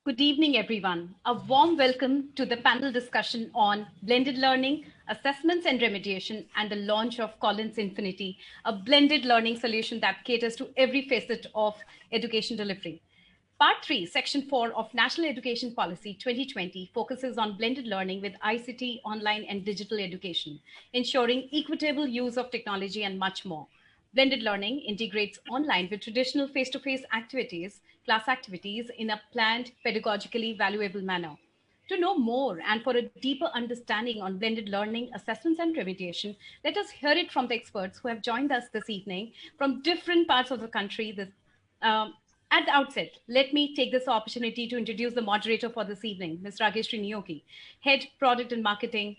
Good evening, everyone. A warm welcome to the panel discussion on blended learning, assessments and remediation, and the launch of Collins Infinity, a blended learning solution that caters to every facet of education delivery. Part 3, Section 4 of National Education Policy 2020 focuses on blended learning with ICT, online and digital education, ensuring equitable use of technology and much more. Blended learning integrates online with traditional face-to-face activities, class activities in a planned, pedagogically valuable manner. To know more and for a deeper understanding on blended learning, assessments, and remediation, let us hear it from the experts who have joined us this evening from different parts of the country. At the outset, let me take this opportunity to introduce the moderator for this evening, Ms. Rageshri Niyogi, Head Product and Marketing,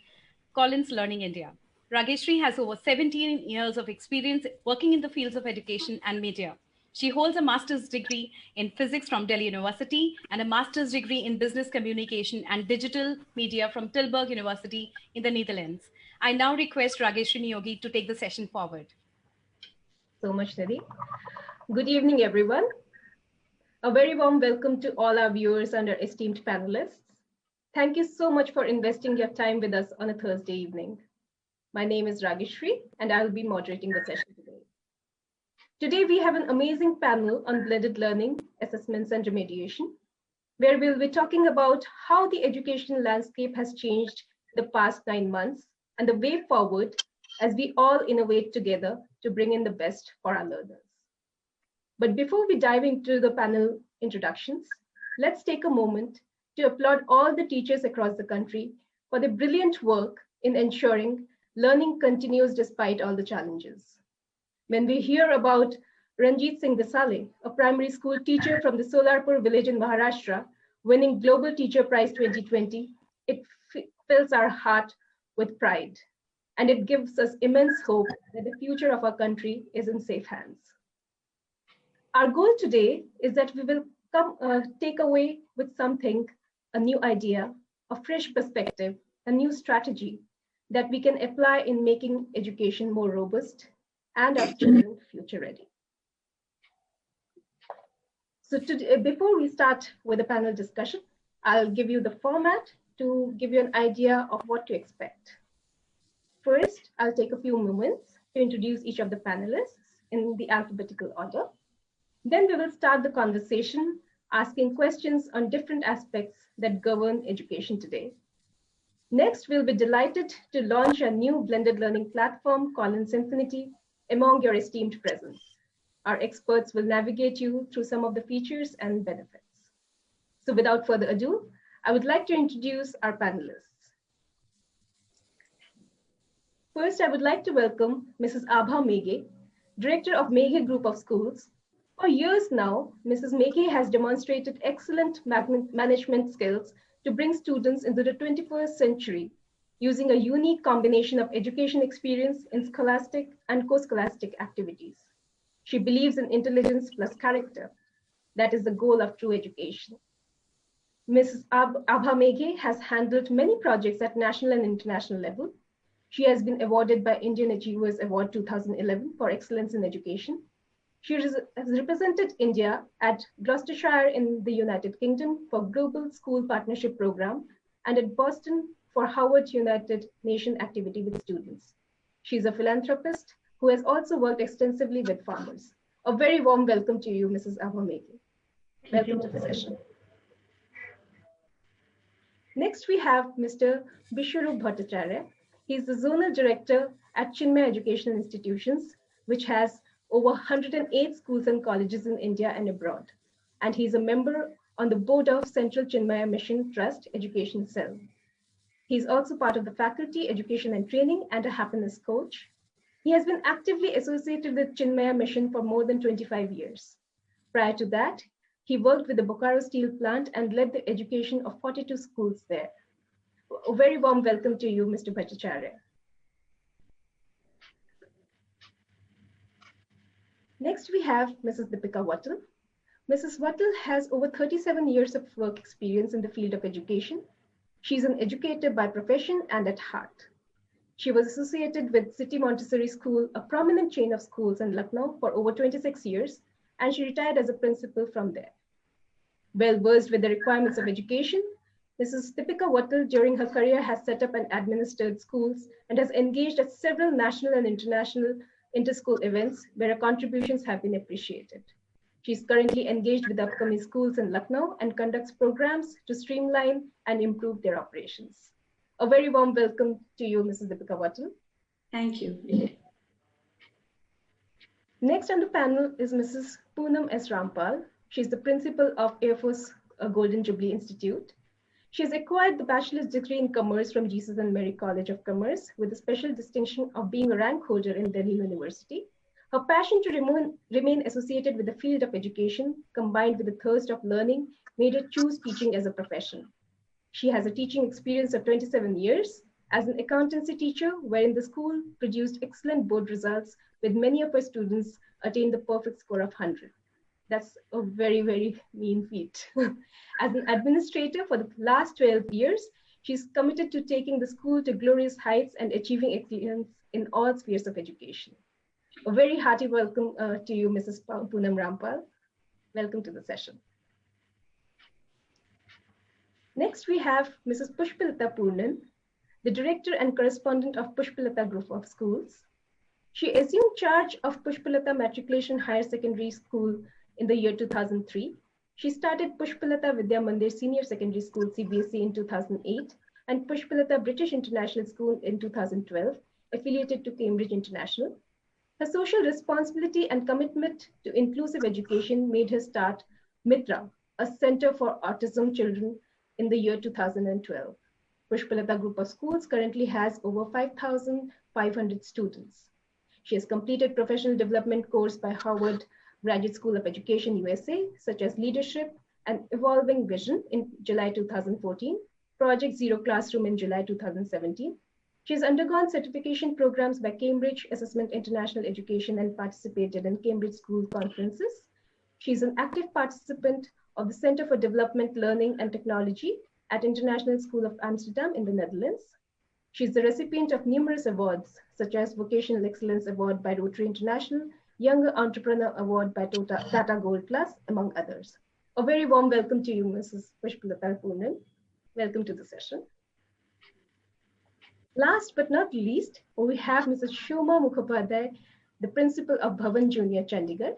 Collins Learning India. Rageshri has over 17 years of experience working in the fields of education and media. She holds a master's degree in physics from Delhi University and a master's degree in business communication and digital media from Tilburg University in the Netherlands. I now request Rageshri Niyogi to take the session forward. So much, Nidhi. Good evening, everyone. A very warm welcome to all our viewers and our esteemed panelists. Thank you so much for investing your time with us on a Thursday evening. My name is Rageshri, and I will be moderating the session today. Today, we have an amazing panel on blended learning, assessments, and remediation, where we'll be talking about how the education landscape has changed in the past 9 months and the way forward as we all innovate together to bring in the best for our learners. But before we dive into the panel introductions, let's take a moment to applaud all the teachers across the country for their brilliant work in ensuring learning continues despite all the challenges. When we hear about Ranjit Singh Desale, a primary school teacher from the Solarpur village in Maharashtra, winning Global Teacher Prize 2020, it fills our heart with pride. And it gives us immense hope that the future of our country is in safe hands. Our goal today is that we will take away with something, a new idea, a fresh perspective, a new strategy that we can apply in making education more robust and our children future ready. So before we start with the panel discussion, I'll give you the format to give you an idea of what to expect. First, I'll take a few moments to introduce each of the panelists in the alphabetical order. Then we will start the conversation, asking questions on different aspects that govern education today. Next, we'll be delighted to launch a new blended learning platform, Collins Infinity, among your esteemed presence. Our experts will navigate you through some of the features and benefits. So without further ado, I would like to introduce our panelists. First, I would like to welcome Mrs. Abha Meghe, Director of Meghe Group of Schools. For years now, Mrs. Meghe has demonstrated excellent management skills to bring students into the 21st century using a unique combination of education experience in scholastic and co-scholastic activities. She believes in intelligence plus character. That is the goal of true education. Mrs. Abha Meghe has handled many projects at national and international level. She has been awarded by Indian Achievers Award 2011 for excellence in education. She has represented India at Gloucestershire in the United Kingdom for Global School Partnership Program and at Boston for Howard United Nation activity with students. She's a philanthropist who has also worked extensively with farmers. A very warm welcome to you, Mrs. Abha Meghe. Welcome to the session. Next, we have Mr. Bishwarup Bhattacharya. He's the Zonal Director at Chinmaya Educational Institutions, which has over 108 schools and colleges in India and abroad. And he's a member on the board of Central Chinmaya Mission Trust Education Cell. He's also part of the faculty, education and training, and a happiness coach. He has been actively associated with Chinmaya Mission for more than 25 years. Prior to that, he worked with the Bokaro Steel Plant and led the education of 42 schools there. A very warm welcome to you, Mr. Bhattacharya. Next, we have Mrs. Deepika Wattal. Mrs. Wattal has over 37 years of work experience in the field of education. She's an educator by profession and at heart. She was associated with City Montessori School, a prominent chain of schools in Lucknow, for over 26 years, and she retired as a principal from there. Well versed with the requirements of education, Mrs. Deepika Wattal during her career has set up and administered schools and has engaged at several national and international inter-school events where her contributions have been appreciated. She is currently engaged with upcoming schools in Lucknow and conducts programs to streamline and improve their operations. A very warm welcome to you, Mrs. Deepika Wattal. Thank you. Next on the panel is Mrs. Poonam S. Rampal. She is the principal of Air Force Golden Jubilee Institute. She has acquired the bachelor's degree in commerce from Jesus and Mary College of Commerce with the special distinction of being a rank holder in Delhi University. Her passion to remain associated with the field of education, combined with the thirst of learning, made her choose teaching as a profession. She has a teaching experience of 27 years as an accountancy teacher, wherein the school produced excellent board results with many of her students attain the perfect score of 100. That's a very, very mean feat. As an administrator for the last 12 years, she's committed to taking the school to glorious heights and achieving excellence in all spheres of education. A very hearty welcome to you, Mrs. Poonam Rampal. Welcome to the session. Next, we have Mrs. Pushpalata Purnan, the director and correspondent of Pushpalata Group of Schools. She assumed charge of Pushpalata Matriculation Higher Secondary School in the year 2003. She started Pushpalata Vidya Mandir Senior Secondary School, CBSE, in 2008, and Pushpalata British International School in 2012, affiliated to Cambridge International. Her social responsibility and commitment to inclusive education made her start Mitra, a center for autism children, in the year 2012. Pushpalata Group of Schools currently has over 5,500 students. She has completed professional development course by Harvard Graduate School of Education, USA, such as Leadership and Evolving Vision in July 2014, Project Zero Classroom in July 2017. She has undergone certification programs by Cambridge Assessment International Education and participated in Cambridge School conferences. She is an active participant of the Center for Development, Learning and Technology at International School of Amsterdam in the Netherlands. She is the recipient of numerous awards, such as Vocational Excellence Award by Rotary International, Younger Entrepreneur Award by Tata Gold Plus, among others. A very warm welcome to you, Mrs. Pushpalata Purnan. Welcome to the session. Last but not least, we have Mrs. Shoma Mukhopadhyay, the principal of Bhavan Junior, Chandigarh.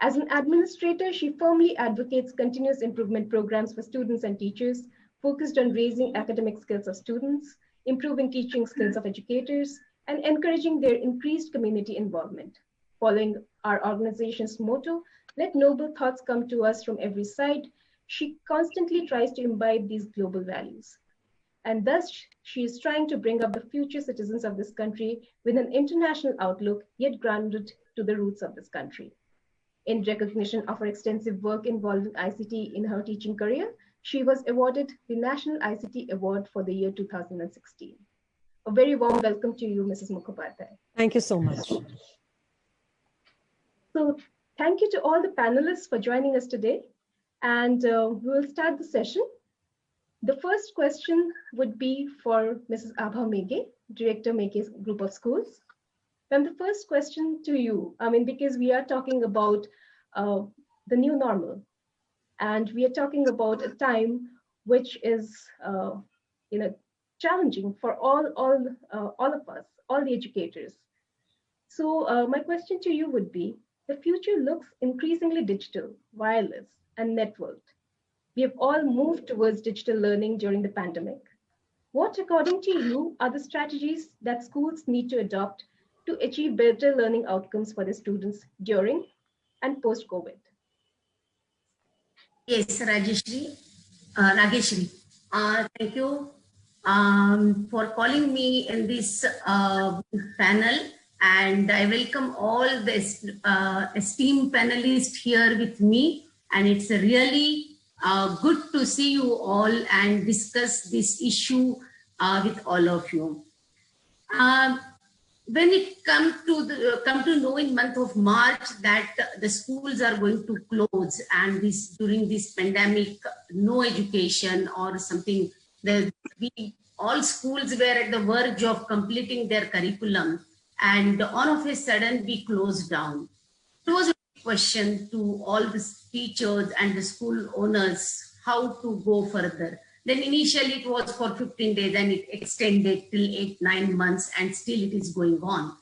As an administrator, she firmly advocates continuous improvement programs for students and teachers, focused on raising academic skills of students, improving teaching skills of educators, and encouraging their increased community involvement. Following our organization's motto, let noble thoughts come to us from every side, she constantly tries to imbibe these global values. And thus, she is trying to bring up the future citizens of this country with an international outlook, yet grounded to the roots of this country. In recognition of her extensive work involving ICT in her teaching career, she was awarded the National ICT Award for the year 2016. A very warm welcome to you, Mrs. Mukhopadhyay. Thank you so much. So thank you to all the panelists for joining us today. And we will start the session. The first question would be for Mrs. Abha Meghe, Director Meghe's Group of Schools. Ma'am, the first question to you, because we are talking about the new normal, and we are talking about a time which is, challenging for all of us, all the educators. So my question to you would be, the future looks increasingly digital, wireless, and networked. We have all moved towards digital learning during the pandemic. What, according to you, are the strategies that schools need to adopt to achieve better learning outcomes for the students during and post-COVID? Yes, Rageshri. Thank you for calling me in this panel, and I welcome all the esteemed panelists here with me, and it's really good to see you all and discuss this issue with all of you. When it come to know in month of March that the schools are going to close, and during this pandemic, no education or something, all schools were at the verge of completing their curriculum, and all of a sudden we closed down. It was question to all the teachers and the school owners how to go further. Then initially it was for 15 days and it extended till 8-9 months and still it is going on.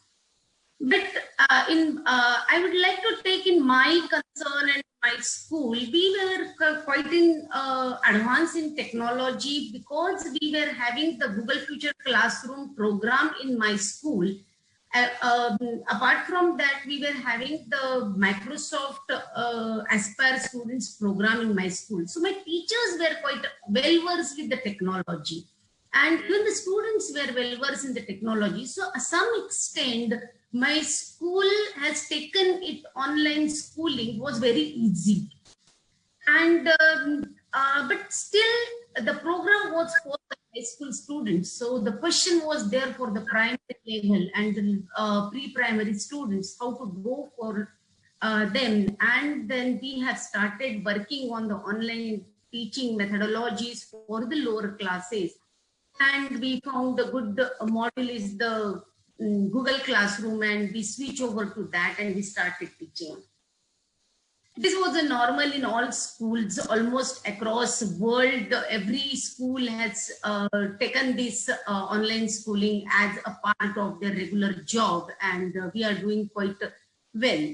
But I would like to take in my concern and my school, we were quite in advance in technology because we were having the Google Future Classroom program in my school. Apart from that, we were having the Microsoft Aspire Students program in my school. So my teachers were quite well versed with the technology. And even the students were well versed in the technology. So to some extent, my school has taken it online schooling was very easy. And but still the program was for the high school students. So the question was there for the primary level and the pre-primary students, how to go for them. And then we have started working on the online teaching methodologies for the lower classes. And we found a good model is the Google Classroom, and we switch over to that and we started teaching. This was a normal in all schools almost across the world. Every school has taken this online schooling as a part of their regular job, and we are doing quite well.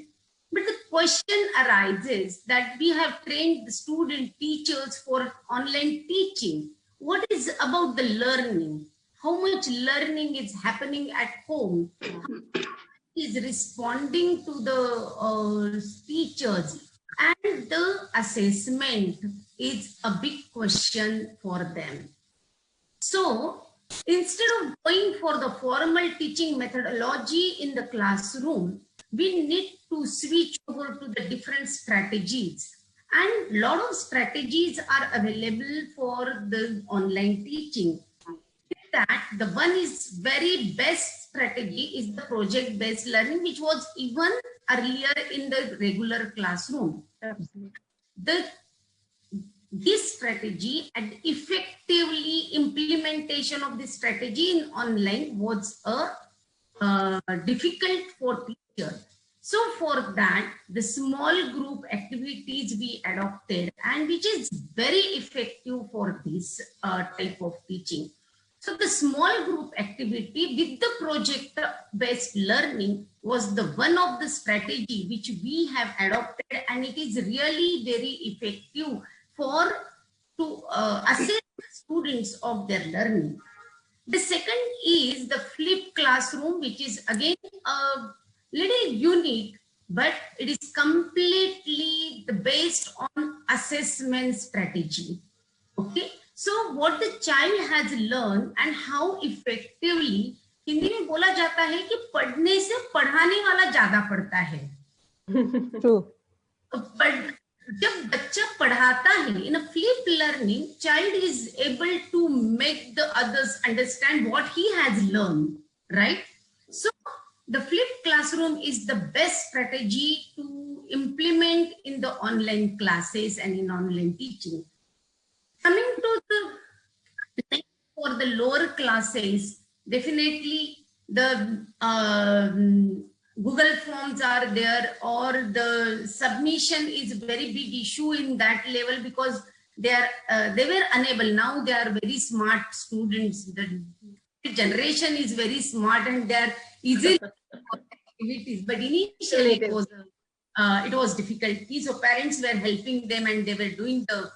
But the question arises that we have trained the student teachers for online teaching. What is about the learning? How much learning is happening at home? How is responding to the teachers? And the assessment is a big question for them. So instead of going for the formal teaching methodology in the classroom, we need to switch over to the different strategies. And a lot of strategies are available for the online teaching. That the one is very best strategy is the project-based learning, which was even earlier in the regular classroom. Absolutely. This strategy and effectively implementation of this strategy in online was difficult for teachers. So for that, the small group activities we adopted, and which is very effective for this type of teaching. So the small group activity with the project-based learning was the one of the strategy which we have adopted, and it is really very effective for to assess students of their learning. The second is the flipped classroom, which is again a little unique, but it is completely based on assessment strategy. Okay. So what the child has learned and how effectively, Hindi में बोला जाता है कि पढ़ने से पढ़ाने वाला ज्यादा पढ़ता है. True. जब बच्चा पढ़ाता है, in a flipped learning, child is able to make the others understand what he has learned, right? So the flipped classroom is the best strategy to implement in the online classes and in online teaching. Coming to the for the lower classes, definitely the Google Forms are there, or the submission is very big issue in that level because they were unable. Now they are very smart students. The generation is very smart and they are easy activities. But initially it was difficult. So parents were helping them and they were doing the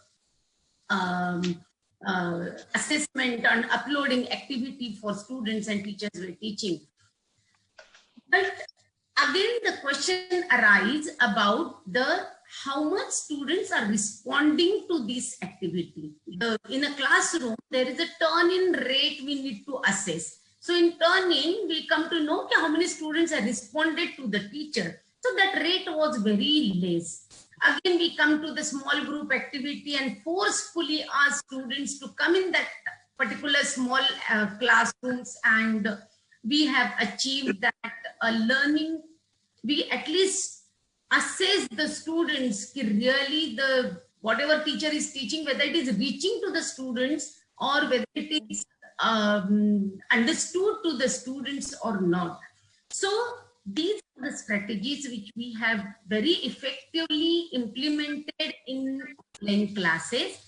assessment and uploading activity for students, and teachers were teaching. But again, the question arises about how much students are responding to this activity. In a classroom, there is a turn-in rate we need to assess. So in turn-in, we come to know how many students have responded to the teacher. So that rate was very less. Again, we come to the small group activity and forcefully ask students to come in that particular small classrooms, and we have achieved that learning. We at least assess the students, really whatever teacher is teaching, whether it is reaching to the students or whether it is understood to the students or not. So these are the strategies which we have very effectively implemented in online classes.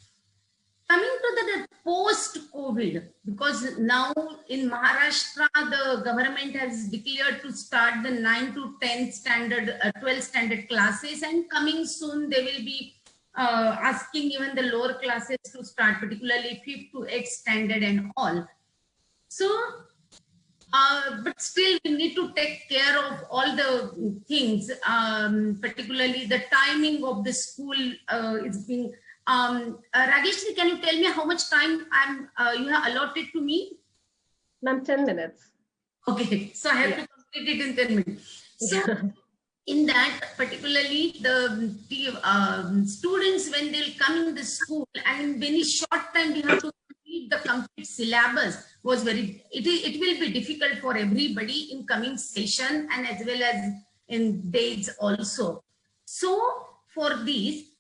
Coming to the post-COVID, because now in Maharashtra, the government has declared to start the 9 to 10 standard, 12 standard classes, and coming soon they will be asking even the lower classes to start, particularly 5th to 8th standard and all. So, but still we need to take care of all the things, particularly the timing of the school is being. Rajesh, can you tell me how much time you have allotted to me? Ma'am, 10 minutes. Okay, so I have to complete it in 10 minutes. So in that, particularly the students, when they'll come in the school, and in very short time we have to complete the complete syllabus, was it will be difficult for everybody in coming session and as well as in days also. So for these,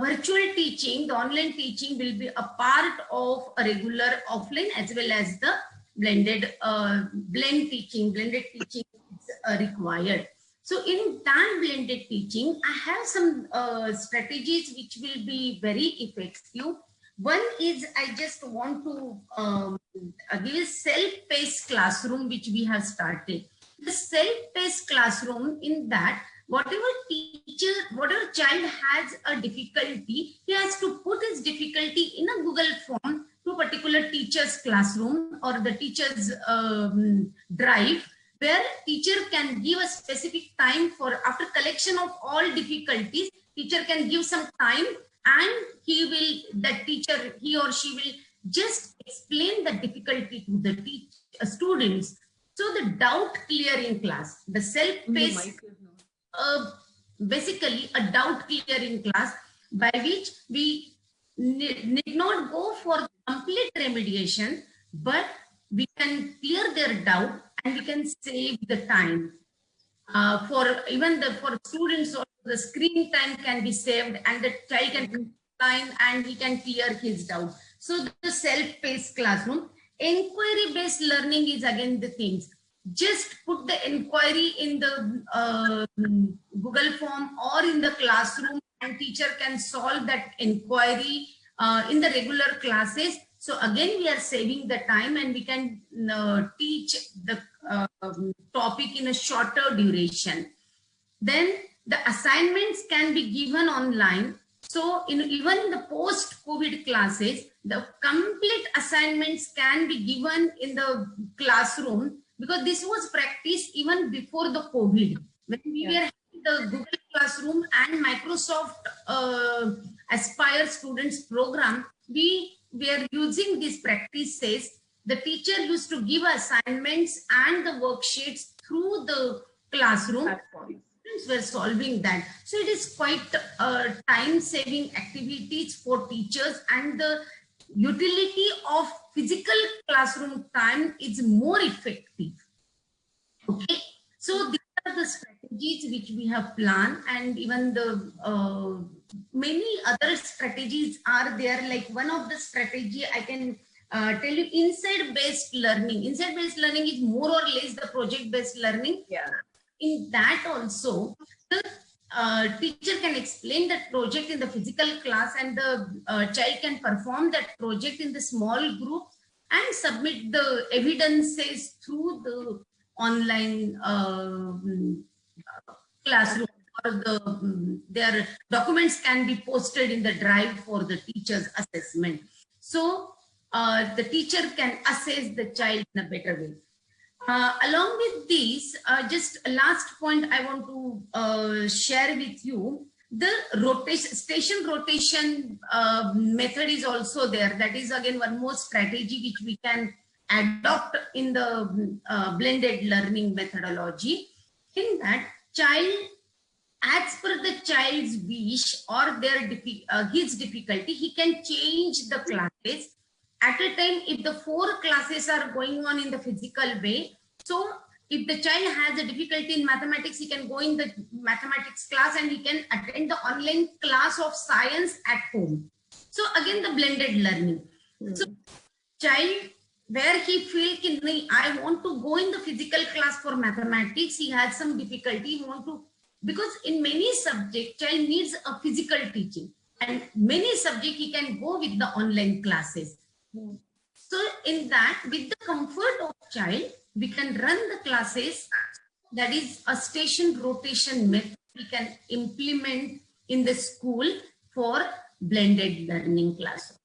virtual teaching, the online teaching will be a part of a regular offline as well as the blended blended teaching is required. So in that blended teaching, I have some strategies which will be very effective. One is I just want to give a self-paced classroom which we have started. The self-paced classroom, in that whatever child has a difficulty, he has to put his difficulty in a Google form to a particular teacher's classroom or the teacher's drive, where teacher can give a specific time for, after collection of all difficulties, teacher can give some time, and he or she will just explain the difficulty to the students. So the doubt clearing class, the self-paced, basically a doubt clearing class, by which we need not go for complete remediation, but we can clear their doubt and we can save the time. For students, also, the screen time can be saved and the child can time and he can clear his doubt. So the self-paced classroom. Inquiry-based learning is again the things. Just put the inquiry in the Google form or in the classroom, and teacher can solve that inquiry in the regular classes. So again, we are saving the time and we can teach the topic in a shorter duration. Then the assignments can be given online. So even in the post-COVID classes, the complete assignments can be given in the classroom, because this was practiced even before the COVID. When we were having the Google Classroom and Microsoft Aspire Students program, we were using these practices. The teacher used to give assignments and the worksheets through the classroom. Students were solving that. So it is quite time-saving activities for teachers, and the utility of physical classroom time is more effective. Okay, so these are the strategies which we have planned, and even the many other strategies are there. Like one of the strategy I can tell you, inside-based learning. Inside-based learning is more or less the project-based learning. Yeah. In that also, the teacher can explain that project in the physical class, and the child can perform that project in the small group and submit the evidences through the online classroom, or their documents can be posted in the drive for the teacher's assessment. So the teacher can assess the child in a better way. Along with these, just a last point I want to share with you, the station rotation method is also there. That is again one more strategy which we can adopt in the blended learning methodology. In that, child, as per the child's wish or his difficulty, he can change the classes. At a time, if the 4 classes are going on in the physical way, so if the child has a difficulty in mathematics, he can go in the mathematics class and he can attend the online class of science at home. So again, the blended learning. So child where he feel I want to go in the physical class for mathematics, he had some difficulty. He want to, because in many subjects, child needs a physical teaching, and many subjects he can go with the online classes. So in that, with the comfort of child, we can run the classes. That is a station rotation method we can implement in the school for blended learning class.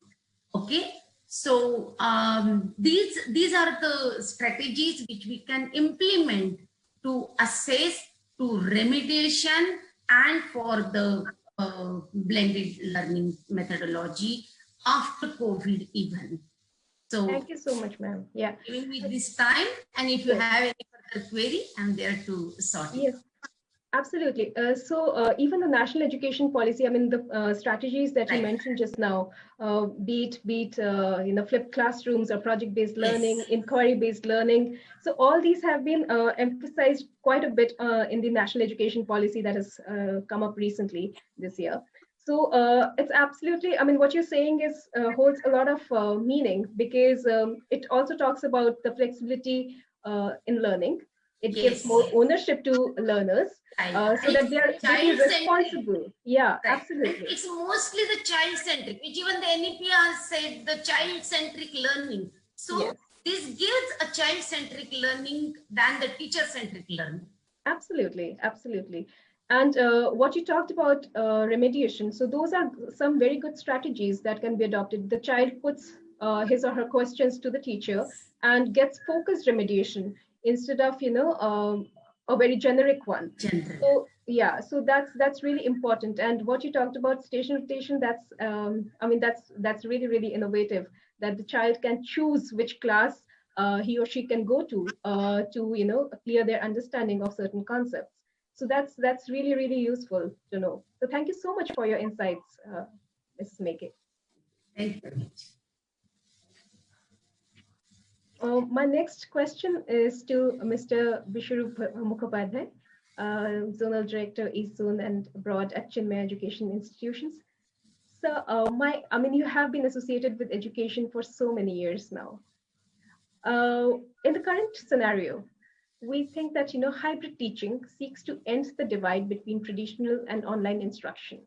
Okay, so these are the strategies which we can implement to assess, to remediation, and for the blended learning methodology after COVID even. So thank you so much, ma'am. Yeah, giving me this time, and if you have any further query, I'm there to sort it. Yes. Absolutely. Even the national education policy, I mean, the strategies that you mentioned just now, be it flipped classrooms or project-based learning, inquiry-based learning. So all these have been emphasized quite a bit in the national education policy that has come up recently this year. So it's absolutely, I mean, what you're saying is holds a lot of meaning, because it also talks about the flexibility in learning. It gives more ownership to learners, so that they are responsible. Yeah, absolutely. It's mostly the child-centric, which even the NEP has said, the child-centric learning. So this gives a child-centric learning than the teacher-centric learning. Absolutely, absolutely. And what you talked about remediation, so those are some very good strategies that can be adopted. The child puts his or her questions to the teacher and gets focused remediation instead of a very generic one. So yeah, so that's really important. And what you talked about station rotation, that's I mean, that's really innovative, that the child can choose which class he or she can go to clear their understanding of certain concepts. So that's really useful to know. So thank you so much for your insights, Mrs. Meke. Thank you. My next question is to Mr. Bisharu Mukhopadhyay, Zonal Director, East Zone and Abroad at Chinmay Education Institutions. So, I mean, you have been associated with education for so many years now. In the current scenario, we think that hybrid teaching seeks to end the divide between traditional and online instruction,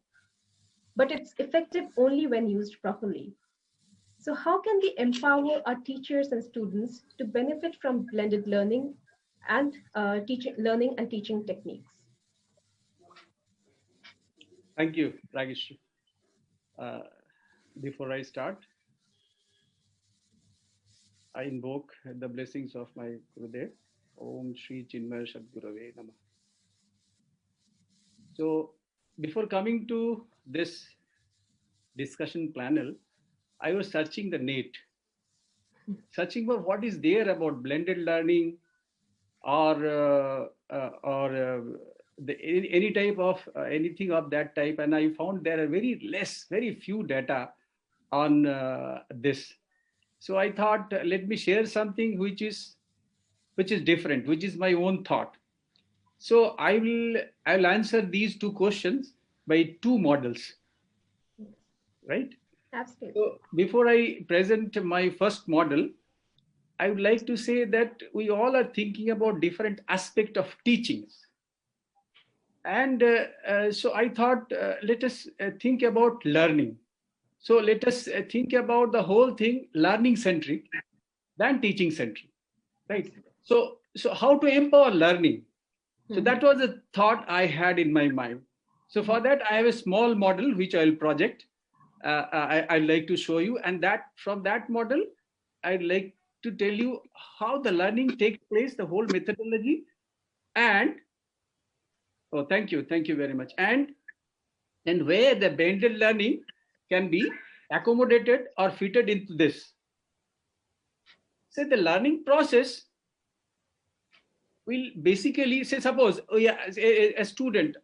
but it's effective only when used properly. So how can we empower our teachers and students to benefit from blended learning and learning and teaching techniques? Thank you, Ragesh. Before I start, I invoke the blessings of my Gurudev. Om Shri Chinmaya Sadgurave Namah. So before coming to this discussion panel, I was searching the net, searching for what is there about blended learning or any type of anything of that type, and I found there are very few data on this. So I thought, let me share something which is different, which is my own thought. So I'll answer these two questions by two models, right? Absolutely. So before I present my first model, I would like to say that we all are thinking about different aspects of teachings. And so I thought, let us think about learning. So let us think about the whole thing learning centric than teaching centric, right? So how to empower learning? So that was a thought I had in my mind. So for that, I have a small model which I will project. I'd like to show you, and that from that model, I'd like to tell you how the learning takes place, the whole methodology, and thank you very much, and where the blended learning can be accommodated or fitted into this. So the learning process will basically say, suppose a student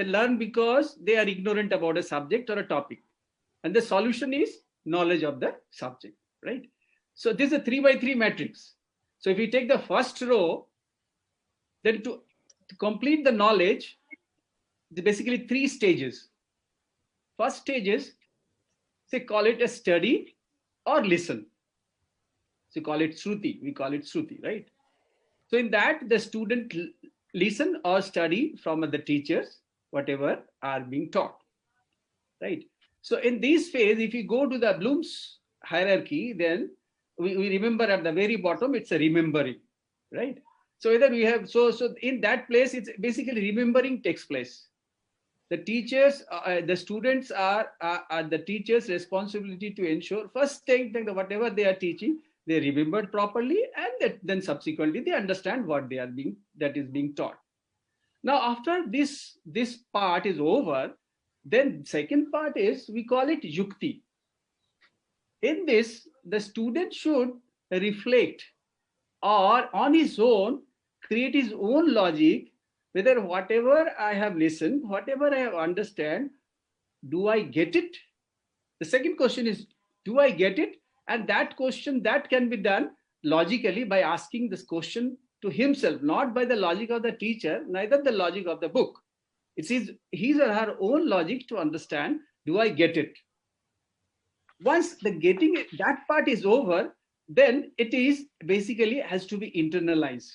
learn because they are ignorant about a subject or a topic, and the solution is knowledge of the subject, right? So this is a 3x3 matrix. So if you take the first row, then to complete the knowledge, basically 3 stages. First stage is, say, call it a study or listen. So call it Shruti. We call it Shruti, right? So in that, the student listen or study from the teachers, whatever are being taught, right? So in this phase, if you go to the Bloom's hierarchy, then we remember at the very bottom, it's a remembering, right? So either we have, so in that place, it's basically remembering takes place. The teachers, the students are the teachers' responsibility to ensure first thing that whatever they are teaching, they remembered properly, and then subsequently they understand what they are that is being taught. Now, after this part is over, then second part is, we call it yukti. In this, the student should reflect or on his own create his own logic, whether whatever I have listened, whatever I have understand, do I get it? The second question is, do I get it? And that question, that can be done logically by asking this question to himself, not by the logic of the teacher, neither the logic of the book. It's his or her own logic to understand, do I get it? Once the getting it, that part is over, then it is basically has to be internalized,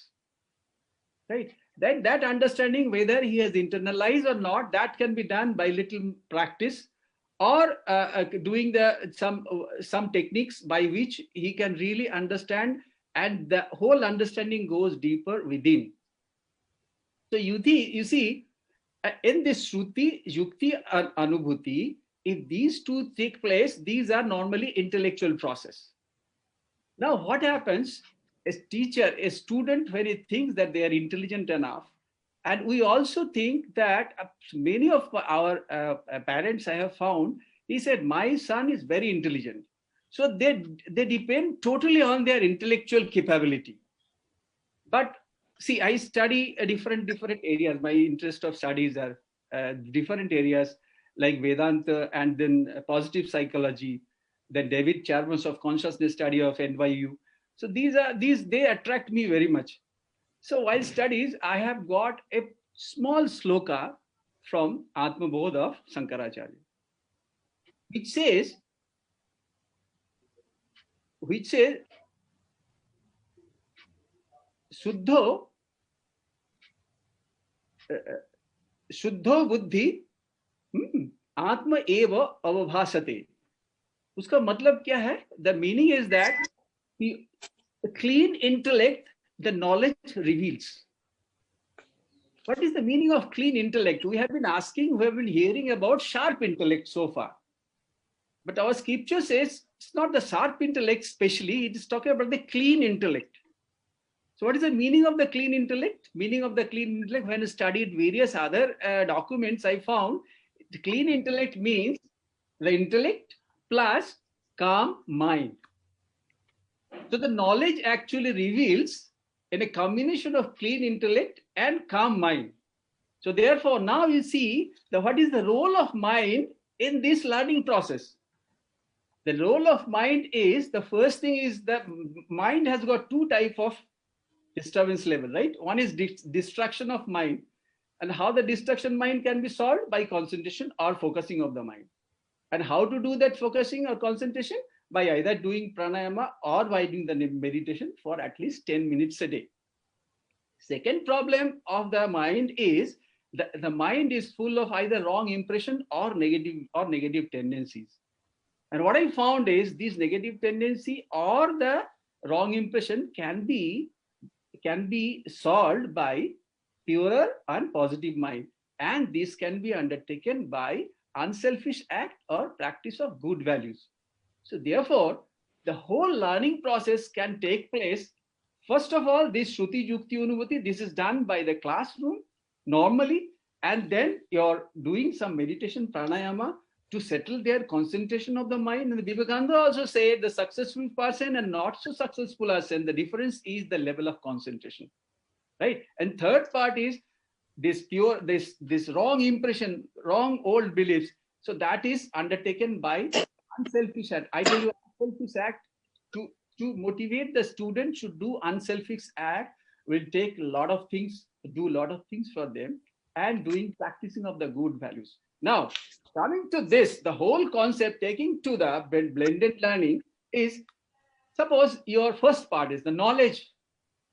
right? That understanding, whether he has internalized or not, that can be done by little practice, or doing some techniques by which he can really understand, and the whole understanding goes deeper within. So you see, in this Shruti, Yukti, and Anubhuti, if these two take place, these are normally intellectual process. Now, what happens? A teacher, a student, when he thinks that they are intelligent enough, and we also think that many of our parents, I have found, he said, my son is very intelligent. So they depend totally on their intellectual capability. But see, I study different areas. My interest of studies are different areas like Vedanta, and then positive psychology, then David Chalmers of consciousness study of NYU. So they attract me very much. So while studies, I have got a small sloka from Atma Bodh of Shankaracharya, which says, Shuddho बुद्धि आत्म एव अवभासते. उसका मतलब क्या है? The meaning is that the clean intellect, the knowledge reveals. What is the meaning of clean intellect? We have been asking, we have been hearing about sharp intellect so far. But our scripture says it's not the sharp intellect specially, it is talking about the clean intellect. So what is the meaning of the clean intellect? Meaning of the clean intellect, when I studied various other documents, I found the clean intellect means the intellect plus calm mind. So the knowledge actually reveals in a combination of clean intellect and calm mind. So therefore, now you see what is the role of mind in this learning process. The role of mind is, the first thing is that mind has got two types of disturbance level, right? One is distraction of mind, and how the distraction mind can be solved by concentration or focusing of the mind. And how to do that focusing or concentration? By either doing pranayama or by doing the meditation for at least 10 minutes a day. Second problem of the mind is that the mind is full of either wrong impression or negative tendencies. And what I found is this negative tendency or the wrong impression can be solved by purer and positive mind. And this can be undertaken by unselfish act or practice of good values. So therefore, the whole learning process can take place. First of all, this Shruti, Yukti, Anubhuti, this is done by the classroom normally, and then you're doing some meditation pranayama to settle their concentration of the mind. And the Vivekananda also said the successful person and not so successful person, the difference is the level of concentration, right? And third part is this wrong impression, wrong old beliefs. So that is undertaken by unselfish act. I tell you, unselfish act to motivate the student should do unselfish act will take a lot of things, do a lot of things for them, and doing practicing of the good values. Now, coming to this, the whole concept taking to the blended learning is Suppose your first part is the knowledge,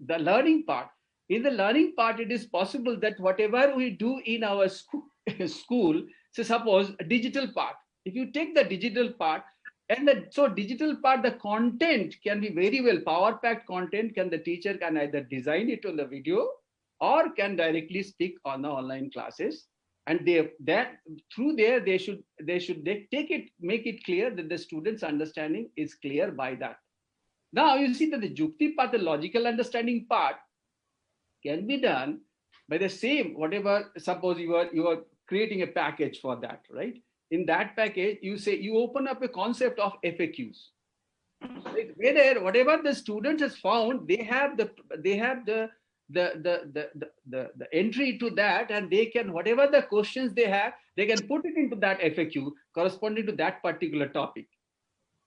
the learning part. In the learning part, it is possible that whatever we do in our school, so suppose a digital part, if you take the digital part, and so digital part, the content can be very well power packed content, the teacher can either design it on the video or can directly speak on the online classes. And through there, they take it, make it clear that the student's understanding is clear by that. Now you see that the Jukti part, the logical understanding part, can be done by the same, whatever, suppose you are creating a package for that, right? In that package, you open up a concept of FAQs. Right? Whether whatever the student has found, they have the entry to that, and they can, whatever the questions they have, they can put it into that FAQ corresponding to that particular topic,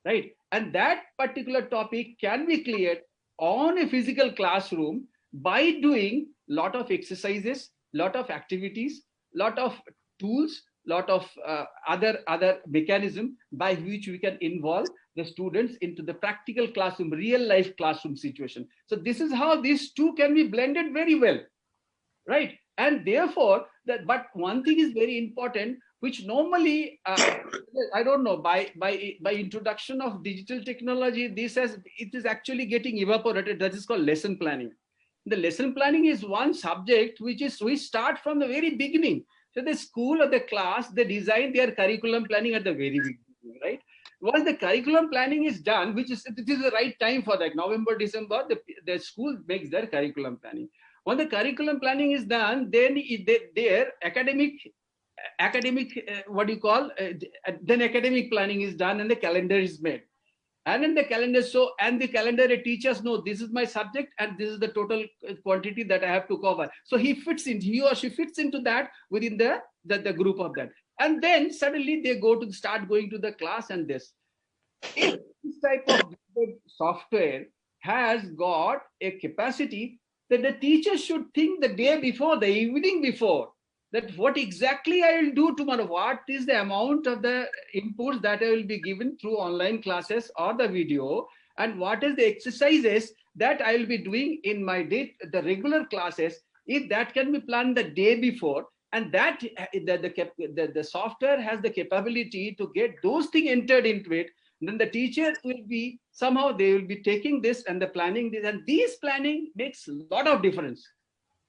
right? And that particular topic can be cleared on a physical classroom by doing lot of exercises, lot of activities, lot of tools, lot of other mechanism by which we can involve the students into the practical classroom, real life classroom situation. So this is how these two can be blended very well, right? And therefore, but one thing is very important, which normally, I don't know, by introduction of digital technology, it is actually getting evaporated. That is called lesson planning. The lesson planning is one subject we start from the very beginning. So the school or the class, they design their curriculum planning at the very beginning, right? Once the curriculum planning is done, it is the right time for that, November, December, the school makes their curriculum planning. When the curriculum planning is done, then their academic then academic planning is done and the calendar is made. And in the calendar, the teachers know this is my subject and this is the total quantity that I have to cover. So he or she fits into that within the group of that. And then suddenly they start going to the class, and this type of software has got a capacity that the teacher should think the day before, the evening before, that what exactly I will do tomorrow, what is the amount of the inputs that I will be given through online classes or the video, and what is the exercises that I will be doing in the regular classes. If that can be planned the day before, and that the software has the capability to get those things entered into it, then the teacher will be, somehow they will be taking this and the planning this, and this planning makes a lot of difference.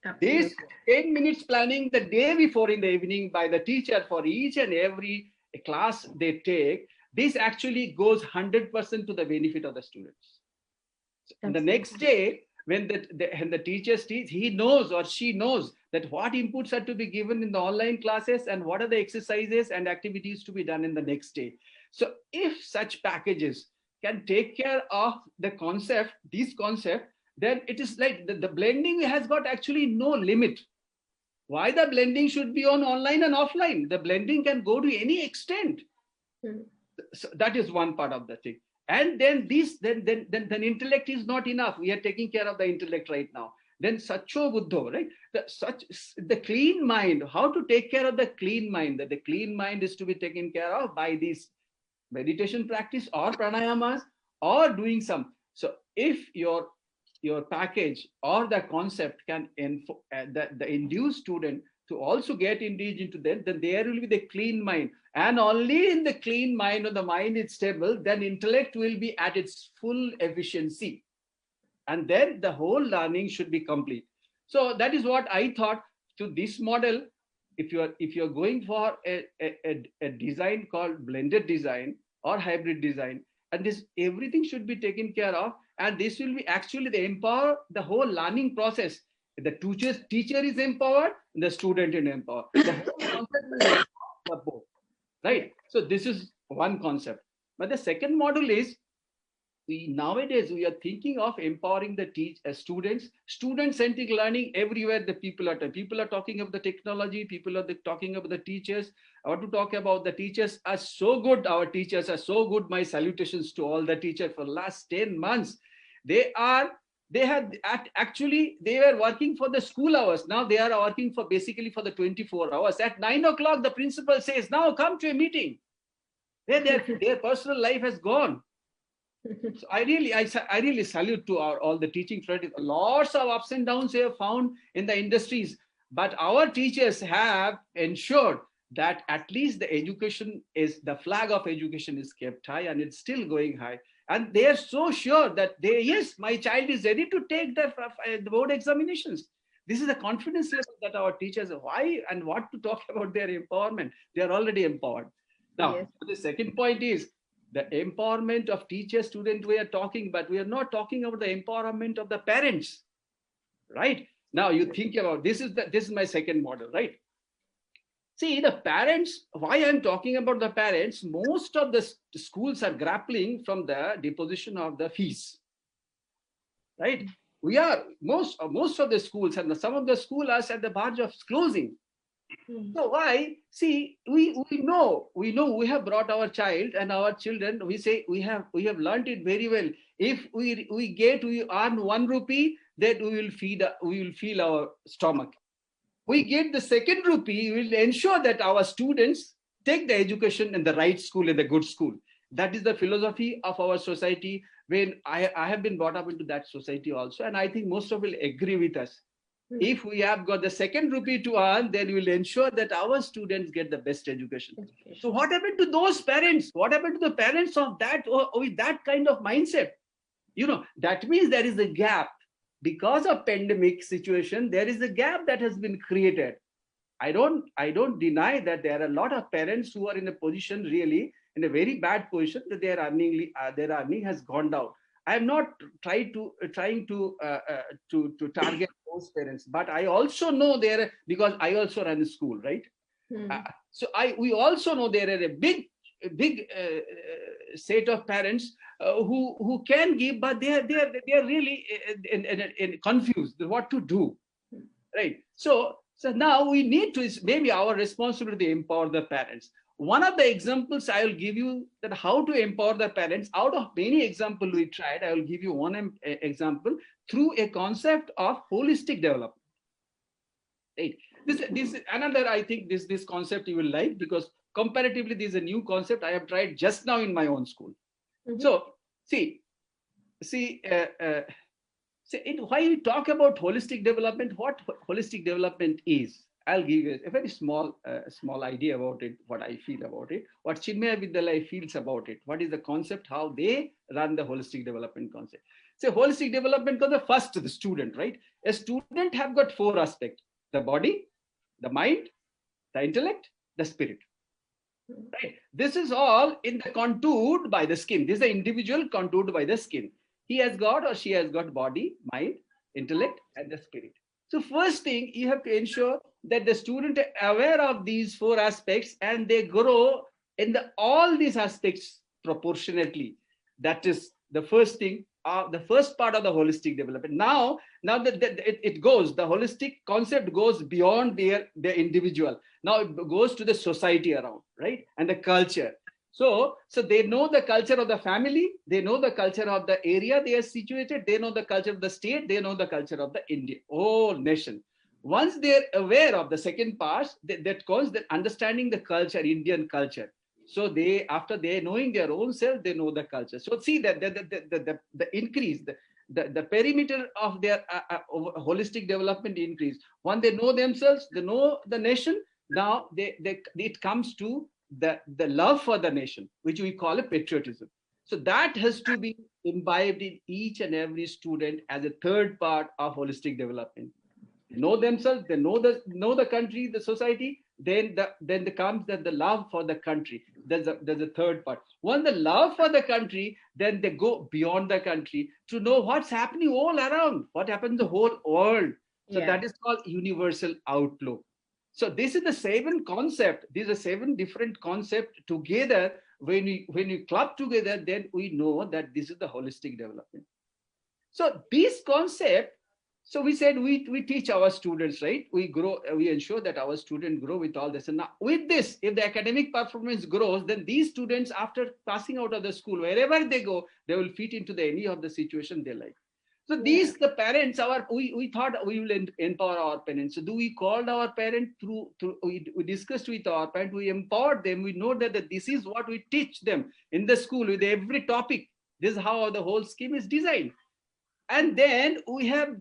Absolutely. This 10 minutes planning the day before in the evening by the teacher for each and every class they take, this actually goes 100% to the benefit of the students. And the next day, when the teacher teaches, he knows or she knows that what inputs are to be given in the online classes and what are the exercises and activities to be done in the next day. So if such packages can take care of this concept, then it is like the blending has got actually no limit. Why the blending should be on online and offline? The blending can go to any extent. So that is one part of the thing. And then then intellect is not enough. We are taking care of the intellect right now. Then Sacho Buddho, right? The clean mind, how to take care of the clean mind, that the clean mind is to be taken care of by this meditation practice or pranayamas or doing some. So if your package or the concept can the induced student to also get engaged into that, then there will be the clean mind. And only in the clean mind or the mind is stable, then intellect will be at its full efficiency. And then the whole learning should be complete. So that is what I thought to this model. If you're going for a design called blended design or hybrid design, and this everything should be taken care of, and this will be actually empower the whole learning process. The teacher is empowered, the student is empowered. The whole concept will empower both, right? So this is one concept. But the second model is, nowadays we are thinking of empowering the students, student-centric learning everywhere. The people are talking about the technology, people are talking about the teachers. I want to talk about the teachers are so good. Our teachers are so good. My salutations to all the teachers for the last 10 months. They were working for the school hours. Now they are working basically for the 24 hours. At 9 o'clock, the principal says, now come to a meeting. Their personal life has gone. So I really salute to all the teaching fraternity. Lots of ups and downs we have found in the industries, but our teachers have ensured that at least the education is, the flag of education is kept high, and it's still going high. And they are so sure that yes, my child is ready to take the board examinations. This is the confidence level that our teachers, why and what to talk about their empowerment. They are already empowered. Now, Yes. the second point is the empowerment of teacher student we are talking, but we are not talking about the empowerment of the parents, right? Now you think about this is my second model, right? See, the parents, why I'm talking about the parents, most of the schools are grappling from the deposition of the fees, right? We are most of the schools, and some of the schools are at the verge of closing. So why? See, we know we have brought our child and our children. We say we have learned it very well. If we earn 1 rupee, then we will fill our stomach. We get the second rupee, we will ensure that our students take the education in the right school, in the good school. That is the philosophy of our society. When I have been brought up into that society also, and I think most of will agree with us. If we have got the second rupee to earn, then we will ensure that our students get the best education. So what happened to those parents? What happened to the parents of that, or with that kind of mindset? That means there is a gap. Because of pandemic situation, there is a gap that has been created. I don't deny that there are a lot of parents who are in a position, really in a very bad position, that their earning has gone down. I am not trying to target those parents, but I also know there, because I also run a school, right? So we also know there are a big set of parents who can give, but they are really confused what to do, right? So now we need to, maybe our responsibility to empower the parents. One of the examples I will give you, that how to empower the parents. Out of many examples we tried, I will give you one example through a concept of holistic development. Right? This is another, I think this concept you will like, because comparatively this is a new concept I have tried just now in my own school. So see, why we talk about holistic development, what holistic development is. I'll give you a very small idea about it, what I feel about it, what Chinmaya Vidyalaya feels about it, what is the concept, how they run the holistic development concept. So holistic development concept, first the student, right? A student have got 4 aspects: the body, the mind, the intellect, the spirit. Right? This is all contoured by the skin. This is the individual contoured by the skin. He has got, or she has got, body, mind, intellect, and the spirit. So first thing, you have to ensure that the student are aware of these 4 aspects, and they grow in all these aspects proportionately. That is the first thing, the first part of the holistic development. Now that it goes, the holistic concept goes beyond their individual. Now it goes to the society around, right? And the culture. So they know the culture of the family, they know the culture of the area they are situated, they know the culture of the state, they know the culture of the India, whole nation. Once they're aware of the second part, that calls that understanding the culture, Indian culture. So after they knowing their own self, they know the culture. So see that the increase, the perimeter of their holistic development increase. When they know themselves, they know the nation. Now it comes to the love for the nation, which we call a patriotism. So that has to be imbibed in each and every student as a third part of holistic development. They know themselves, they know the country, the society. Then comes the love for the country. There's a third part. When the love for the country, then they go beyond the country to know what's happening all around, what happens in the whole world. So that is called universal outlook. So this is the 7 concept. These are 7 different concepts together. When we club together, then we know that this is the holistic development. So this concept, so we said we teach our students, right? We ensure that our students grow with all this. And now with this, if the academic performance grows, then these students, after passing out of the school, wherever they go, they will fit into any of the situation they like. So the parents, we thought we will empower our parents. So we called our parents we discussed with our parents, we empowered them. We know that this is what we teach them in the school with every topic. This is how the whole scheme is designed. And then we have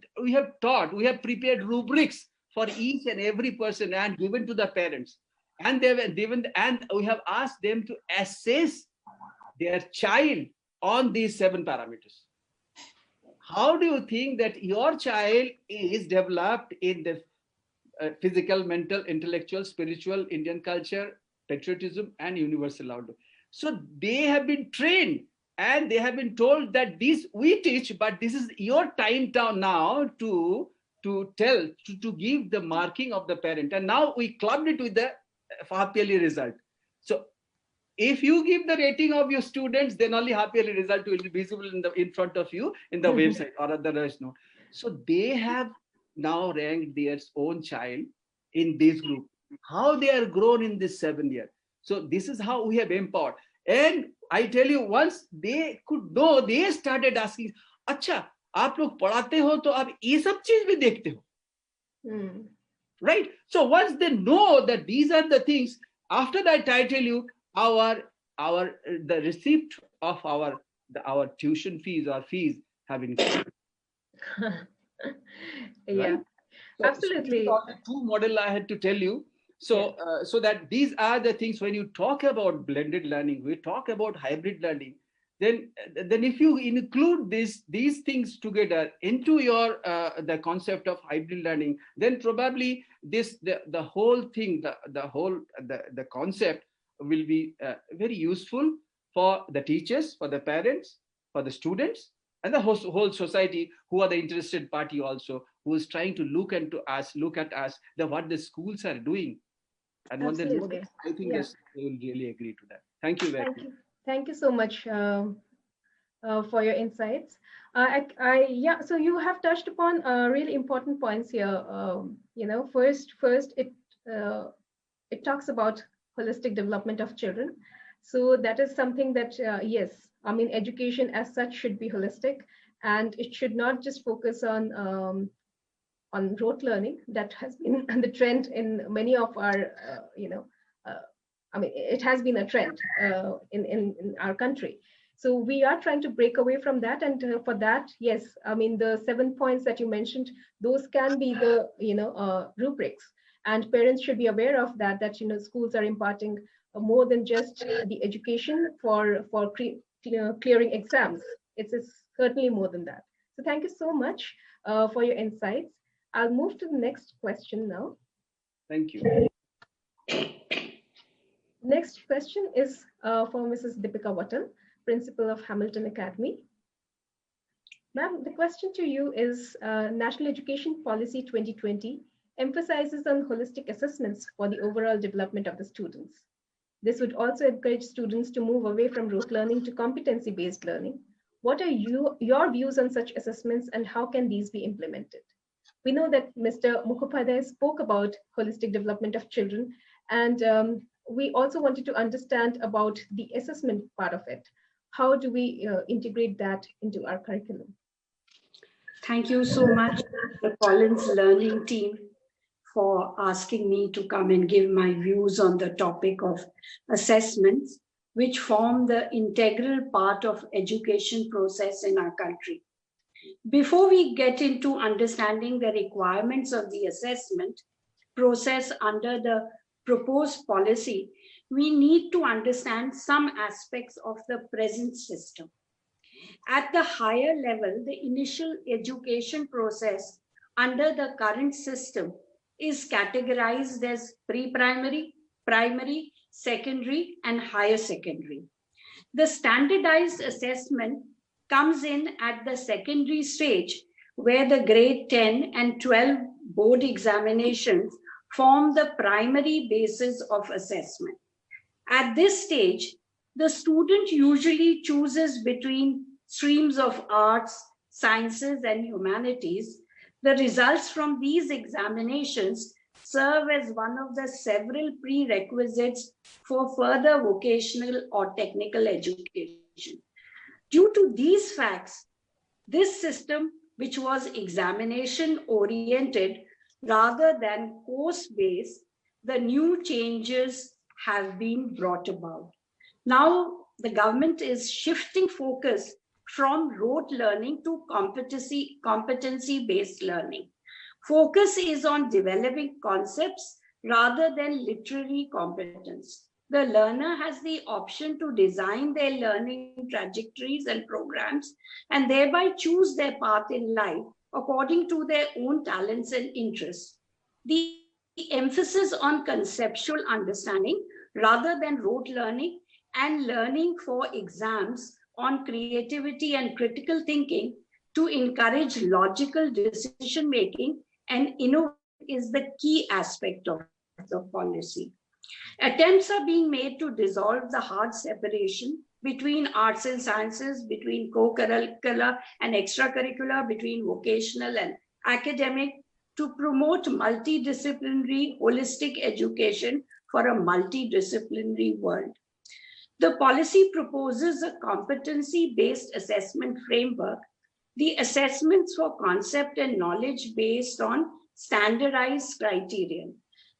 prepared rubrics for each and every person and given to the parents. And we have asked them to assess their child on these 7 parameters. How do you think that your child is developed in the physical, mental, intellectual, spiritual, Indian culture, patriotism, and universal outlook? So they have been trained and they have been told that this we teach, but this is your time now to give the marking of the parent. And now we clubbed it with the half-yearly result. So if you give the rating of your students, then only half-yearly result will be visible in front of you in the website or otherwise no. So they have now ranked their own child in this group. How they are grown in this 7 years. So this is how we have empowered. And I tell you, once they could know, they started asking, अच्छा आप लोग पढ़ाते हो तो आप ये सब चीज भी देखते हो, right? So once they know that these are the things, after that I tell you, the receipt of our tuition fees or fees have increased. Yeah, right? So, absolutely. So the 2 model I had to tell you. So, so that these are the things when you talk about blended learning, we talk about hybrid learning. Then if you include these things together into your the concept of hybrid learning, then probably the whole thing, the concept will be very useful for the teachers, for the parents, for the students, and the whole society who are the interested party also, who is trying to look at us, what the schools are doing. And when they know that, I think they will really agree to that. Thank you very much. Thank you so much for your insights. So you have touched upon really important points here. First it talks about holistic development of children. So that is something that, yes, I mean, education as such should be holistic, and it should not just focus on rote learning. That has been the trend in many of our, I mean, it has been a trend in our country. So we are trying to break away from that. And for that, yes, I mean, the 7 points that you mentioned, those can be the, rubrics. And parents should be aware of that, schools are imparting more than just the education for clearing exams. It's certainly more than that. So thank you so much for your insights. I'll move to the next question now. Thank you. Next question is for Mrs. Deepika Wattal, Principal of Hamilton Academy. Ma'am, the question to you is National Education Policy 2020 emphasizes on holistic assessments for the overall development of the students. This would also encourage students to move away from rote learning to competency-based learning. What are your views on such assessments, and how can these be implemented? We know that Mr. Mukhopadhyay spoke about holistic development of children, and we also wanted to understand about the assessment part of it. How do we integrate that into our curriculum? Thank you so much, the Collins Learning team, for asking me to come and give my views on the topic of assessments, which form the integral part of education process in our country. Before we get into understanding the requirements of the assessment process under the proposed policy, we need to understand some aspects of the present system. At the higher level, the initial education process under the current system is categorized as pre-primary, primary, secondary, and higher secondary. The standardized assessment comes in at the secondary stage, where the grade 10 and 12 board examinations form the primary basis of assessment. At this stage, the student usually chooses between streams of arts, sciences, and humanities. The results from these examinations serve as one of the several prerequisites for further vocational or technical education. Due to these facts, this system, which was examination-oriented rather than course-based, the new changes have been brought about. Now, the government is shifting focus from rote learning to competency-based learning. Focus is on developing concepts rather than literary competence. The learner has the option to design their learning trajectories and programs and thereby choose their path in life according to their own talents and interests. The emphasis on conceptual understanding rather than rote learning and learning for exams on creativity and critical thinking to encourage logical decision making and innovation is the key aspect of the policy. Attempts are being made to dissolve the hard separation between arts and sciences, between co-curricular and extracurricular, between vocational and academic, to promote multidisciplinary, holistic education for a multidisciplinary world. The policy proposes a competency-based assessment framework. The assessments for concept and knowledge based on standardized criterion.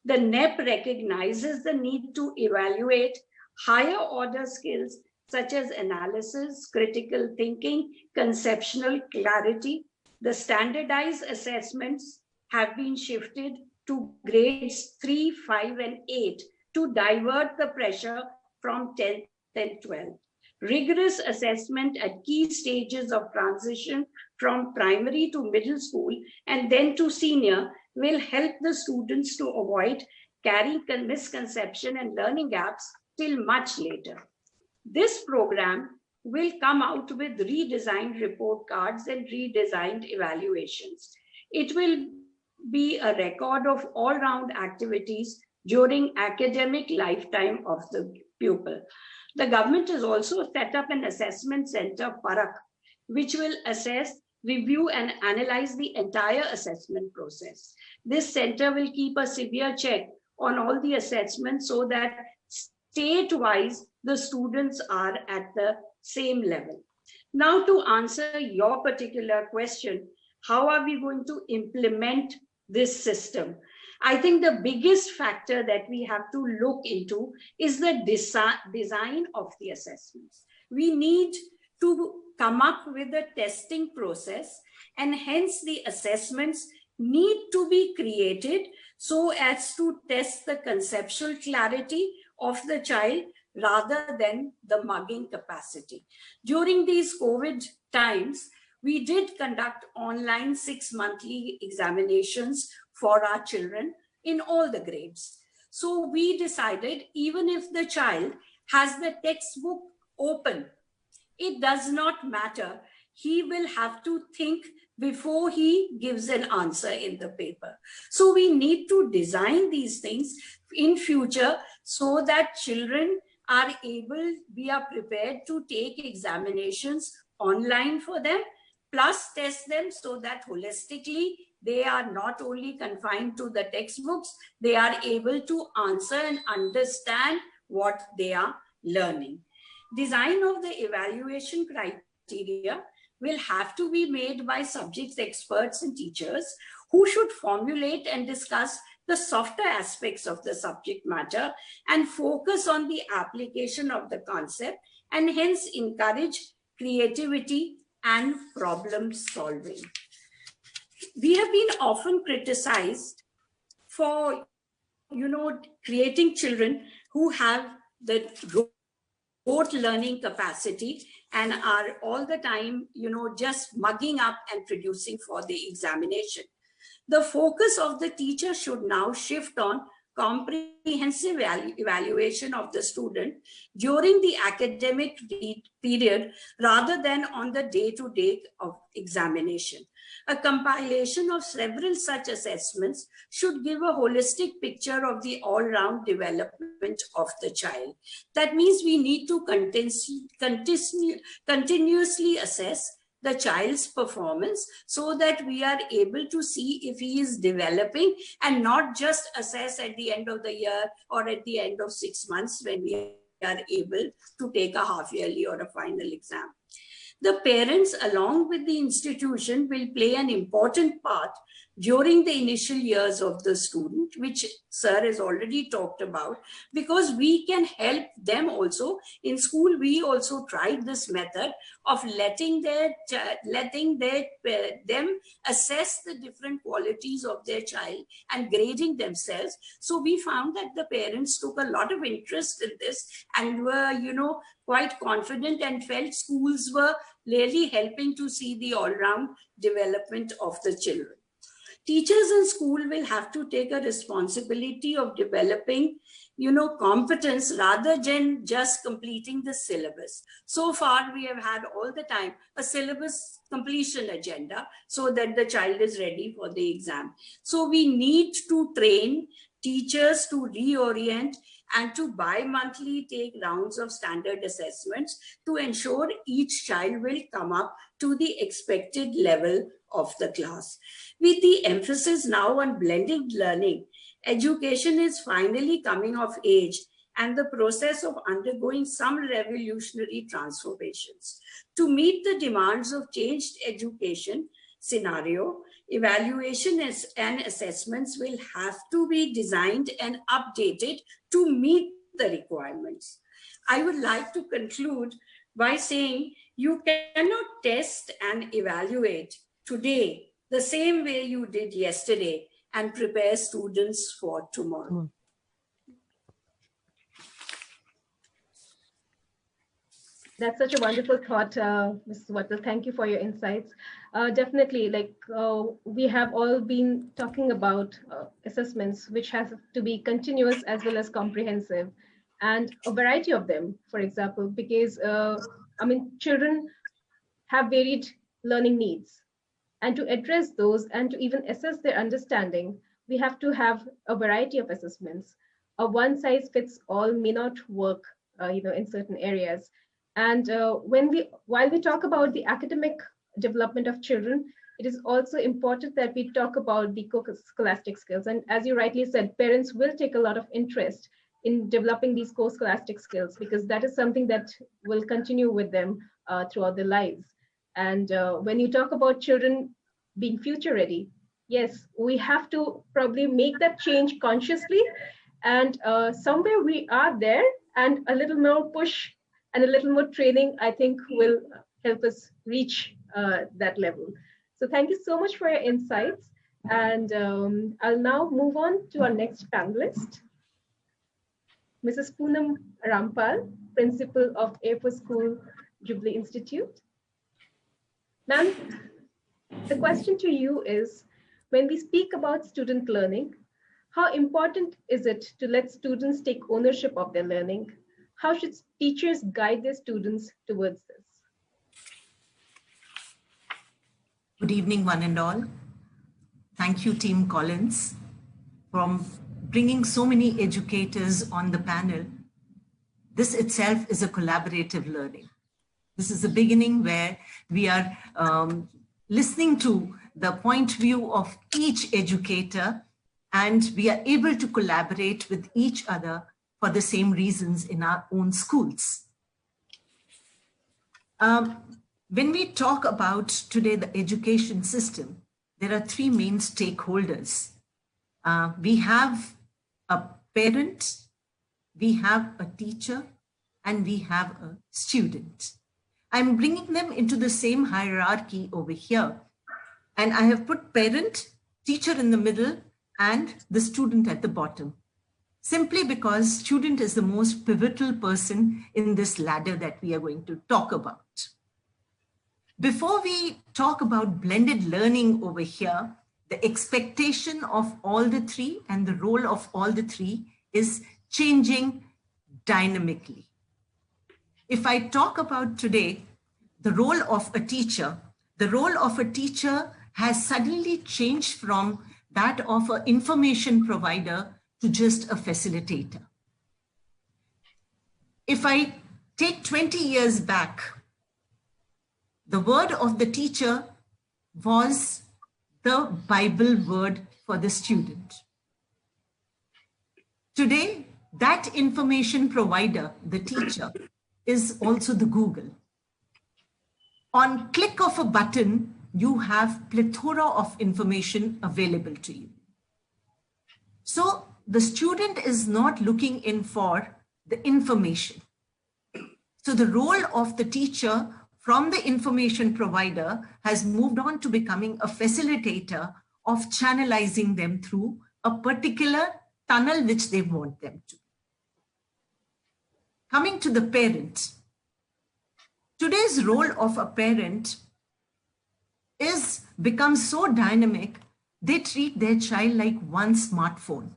The NEP recognizes the need to evaluate higher order skills such as analysis, critical thinking, conceptual clarity. The standardized assessments have been shifted to grades 3, 5, and 8 to divert the pressure from 10th and 12th. Rigorous assessment at key stages of transition from primary to middle school and then to senior will help the students to avoid carrying misconception and learning gaps till much later. This program will come out with redesigned report cards and redesigned evaluations. It will be a record of all-round activities during academic lifetime of the pupil. The government has also set up an assessment center, Parak, which will assess, review, and analyze the entire assessment process. This center will keep a severe check on all the assessments so that state-wise the students are at the same level. Now, to answer your particular question, how are we going to implement this system? I think the biggest factor that we have to look into is the design of the assessments. We need to come up with a testing process, and hence the assessments need to be created so as to test the conceptual clarity of the child rather than the mugging capacity. During these COVID times, we did conduct online 6 monthly examinations for our children in all the grades. So we decided, even if the child has the textbook open, it does not matter. He will have to think before he gives an answer in the paper. So we need to design these things in future so that children are able, we are prepared to take examinations online for them, plus test them so that holistically they are not only confined to the textbooks, they are able to answer and understand what they are learning. Design of the evaluation criteria will have to be made by subject experts and teachers who should formulate and discuss the softer aspects of the subject matter and focus on the application of the concept, and hence encourage creativity and problem solving. We have been often criticized for, creating children who have the rote learning capacity and are all the time, just mugging up and producing for the examination. The focus of the teacher should now shift on comprehensive evaluation of the student during the academic period rather than on the day-to-day of examination. A compilation of several such assessments should give a holistic picture of the all-round development of the child. That means we need to continuously assess the child's performance so that we are able to see if he is developing and not just assess at the end of the year or at the end of 6 months when we are able to take a half-yearly or a final exam. The parents, along with the institution, will play an important part during the initial years of the student, which sir has already talked about, because we can help them also. In school, we also tried this method of letting them assess the different qualities of their child and grading themselves. So we found that the parents took a lot of interest in this and were, quite confident and felt schools were really helping to see the all-round development of the children. Teachers in school will have to take a responsibility of developing, competence rather than just completing the syllabus. So far, we have had all the time a syllabus completion agenda so that the child is ready for the exam. So we need to train teachers to reorient and to bi-monthly take rounds of standard assessments to ensure each child will come up to the expected level of the class. With the emphasis now on blended learning, education is finally coming of age and the process of undergoing some revolutionary transformations. To meet the demands of changed education scenario, evaluation and assessments will have to be designed and updated to meet the requirements. I would like to conclude by saying you cannot test and evaluate today the same way you did yesterday and prepare students for tomorrow. That's such a wonderful thought, Mrs. Wattal. Thank you for your insights. Definitely, we have all been talking about assessments, which has to be continuous as well as comprehensive, and a variety of them, for example, because children have varied learning needs. And to address those and to even assess their understanding, we have to have a variety of assessments. A one size fits all may not work, in certain areas. And while we talk about the academic development of children, it is also important that we talk about the co-scholastic skills. And as you rightly said, parents will take a lot of interest in developing these co-scholastic skills because that is something that will continue with them throughout their lives. And when you talk about children being future ready, yes, we have to probably make that change consciously. And somewhere we are there, and a little more push and a little more training, I think, will help us reach that level. So thank you so much for your insights. And I'll now move on to our next panelist, Mrs. Poonam Rampal, Principal of Air Force School, Jubilee Institute. Ma'am, the question to you is, when we speak about student learning, how important is it to let students take ownership of their learning? How should teachers guide their students towards this? Good evening, one and all. Thank you, Team Collins, for bringing so many educators on the panel. This itself is a collaborative learning. This is the beginning where we are listening to the point of view of each educator, and we are able to collaborate with each other for the same reasons in our own schools. When we talk about today the education system, there are three main stakeholders. We have a parent, we have a teacher, and we have a student. I'm bringing them into the same hierarchy over here. And I have put parent, teacher in the middle, and the student at the bottom. Simply because student is the most pivotal person in this ladder that we are going to talk about. Before we talk about blended learning over here, the expectation of all the three and the role of all the three is changing dynamically. If I talk about today, the role of a teacher, the role of a teacher has suddenly changed from that of an information provider to just a facilitator. If I take 20 years back, the word of the teacher was the Bible word for the student. Today, that information provider, the teacher, is also the Google. On click of a button, you have plethora of information available to you. So the student is not looking in for the information. So the role of the teacher from the information provider has moved on to becoming a facilitator of channelizing them through a particular tunnel which they want them to. Coming to the parent, today's role of a parent is becomes so dynamic, they treat their child like one smartphone,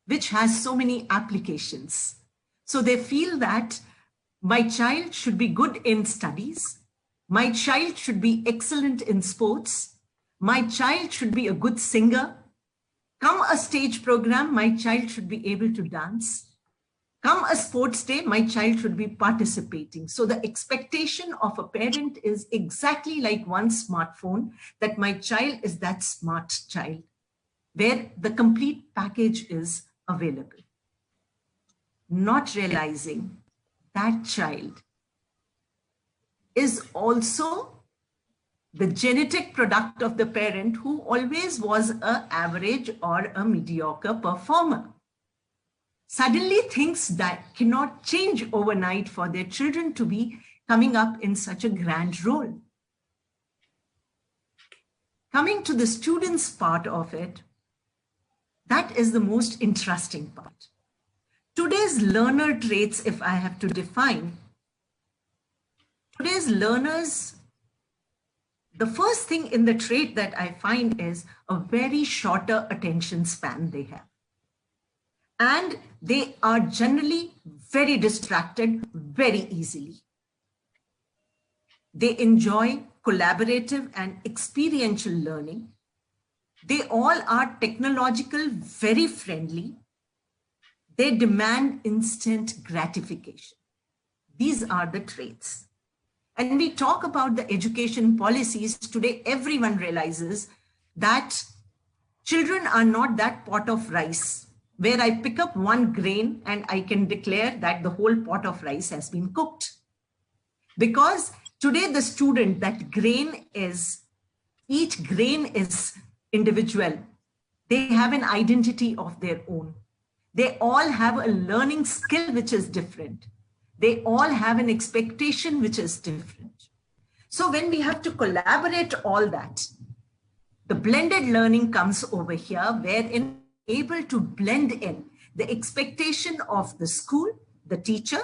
which has so many applications. So they feel that my child should be good in studies, my child should be excellent in sports, my child should be a good singer, come a stage program, my child should be able to dance, come a sports day, my child should be participating. So the expectation of a parent is exactly like one smartphone, that my child is that smart child, where the complete package is available. Not realizing that child is also the genetic product of the parent who always was an average or a mediocre performer. Suddenly things that cannot change overnight for their children to be coming up in such a grand role. Coming to the students' part of it, that is the most interesting part. Today's learner traits, if I have to define, today's learners, the first thing in the trait that I find is a very shorter attention span they have. And they are generally very distracted very easily. They enjoy collaborative and experiential learning. They all are technological, very friendly. They demand instant gratification. These are the traits. And we talk about the education policies. Today, everyone realizes that children are not that pot of rice where I pick up one grain and I can declare that the whole pot of rice has been cooked. Because today the student, that grain is, each grain is individual. They have an identity of their own. They all have a learning skill which is different. They all have an expectation which is different. So when we have to collaborate all that, the blended learning comes over here, wherein able to blend in the expectation of the school, the teacher,